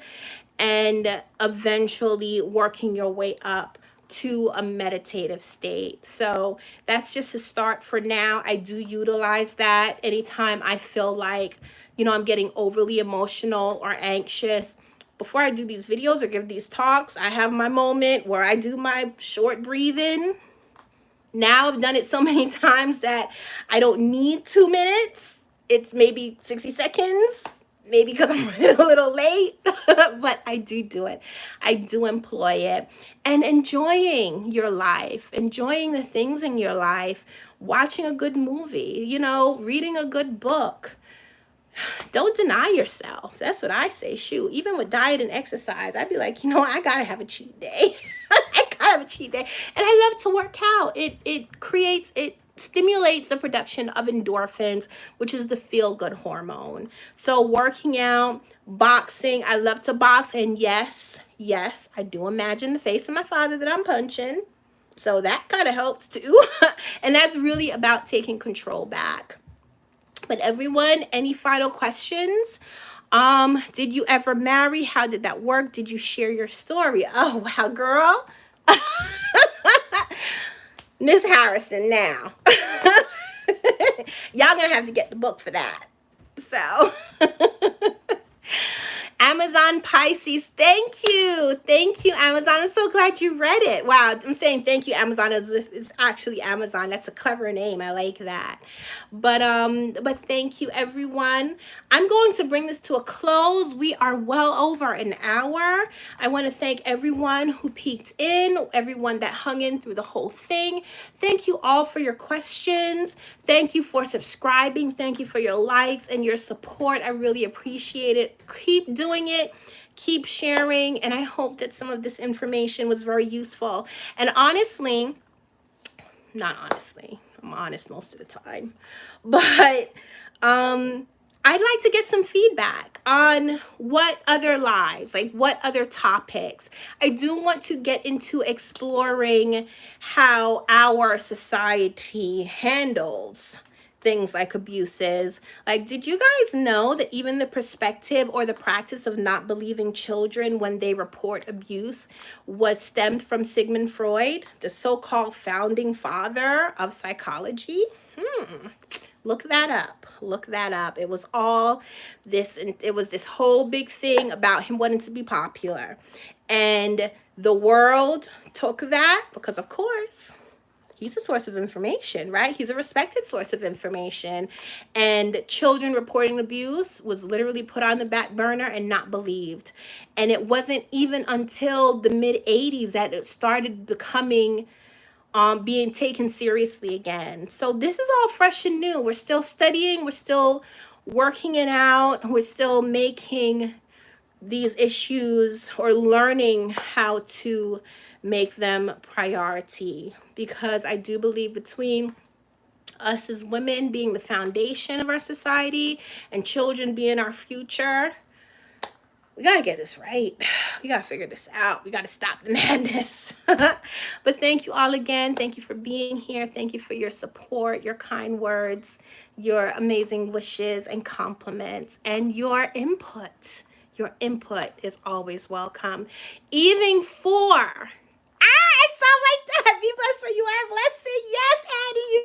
and eventually working your way up to a meditative state. So that's just a start for now. I do utilize that anytime I feel like, you know, I'm getting overly emotional or anxious. Before I do these videos or give these talks, I have my moment where I do my short breathing. Now I've done it so many times that I don't need 2 minutes. It's maybe 60 seconds, maybe because I'm running a little late, but I do it. I do employ it. And enjoying your life, enjoying the things in your life, watching a good movie, you know, reading a good book. Don't deny yourself. That's what I say. Shoot, even with diet and exercise, I'd be like, you know, I gotta have a cheat day. I gotta have a cheat day. And I love to work out. It stimulates the production of endorphins, which is the feel-good hormone. So working out, boxing, I love to box. And yes, I do imagine the face of my father that I'm punching. So that kind of helps too. And that's really about taking control back. But everyone, any final questions? Did you ever marry? How did that work? Did you share your story? Oh, wow, girl. Miss Harrison now. Y'all gonna have to get the book for that. So Amazon Pisces, thank you. Thank you, Amazon. I'm so glad you read it. Wow, I'm saying thank you, Amazon, as if it's actually Amazon. That's a clever name. I like that. But thank you, everyone. I'm going to bring this to a close. We are well over an hour. I want to thank everyone who peeked in, everyone that hung in through the whole thing. Thank you all for your questions. Thank you for subscribing. Thank you for your likes and your support. I really appreciate it. Keep doing it. Keep sharing. And I hope that some of this information was very useful. And honestly, not honestly, I'm honest most of the time, but I'd like to get some feedback on what other lives, like what other topics. I do want to get into exploring how our society handles things like abuses. Like, did you guys know that even the perspective or the practice of not believing children when they report abuse was stemmed from Sigmund Freud, the so-called founding father of psychology? Look that up. Look that up. It was all this, and it was this whole big thing about him wanting to be popular. And the world took that because, of course, he's a source of information, right? He's a respected source of information. And children reporting abuse was literally put on the back burner and not believed. And it wasn't even until the mid-'80s that it started becoming being taken seriously again. So this is all fresh and new. We're still studying. We're still working it out. We're still making these issues or learning how to make them priority, because I do believe between us as women being the foundation of our society and children being our future, we gotta get this right. We gotta figure this out. We gotta stop the madness. But thank you all again. Thank you for being here. Thank you for your support, your kind words, your amazing wishes and compliments, and your input. Your input is always welcome. Even for I saw like that. Be blessed, for you are a blessing. Yes, Addie, you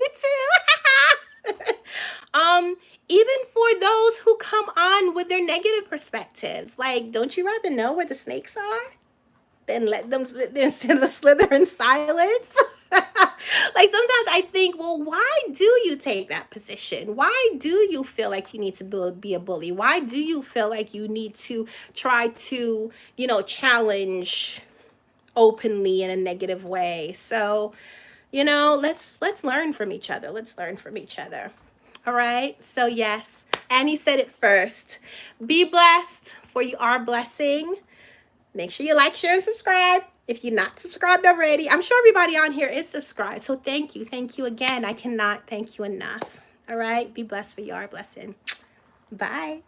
too. Even for those who come on with their negative perspectives, like, don't you rather know where the snakes are than let them slither in silence? Like, sometimes I think, well, why do you take that position? Why do you feel like you need to be a bully? Why do you feel like you need to try to, you know, challenge openly in a negative way? So, you know, let's learn from each other. Let's learn from each other. All right. So yes, Annie said it first. Be blessed, for you are a blessing. Make sure you like, share, and subscribe. If you're not subscribed already, I'm sure everybody on here is subscribed. So thank you. Thank you again. I cannot thank you enough. All right. Be blessed, for you are a blessing. Bye.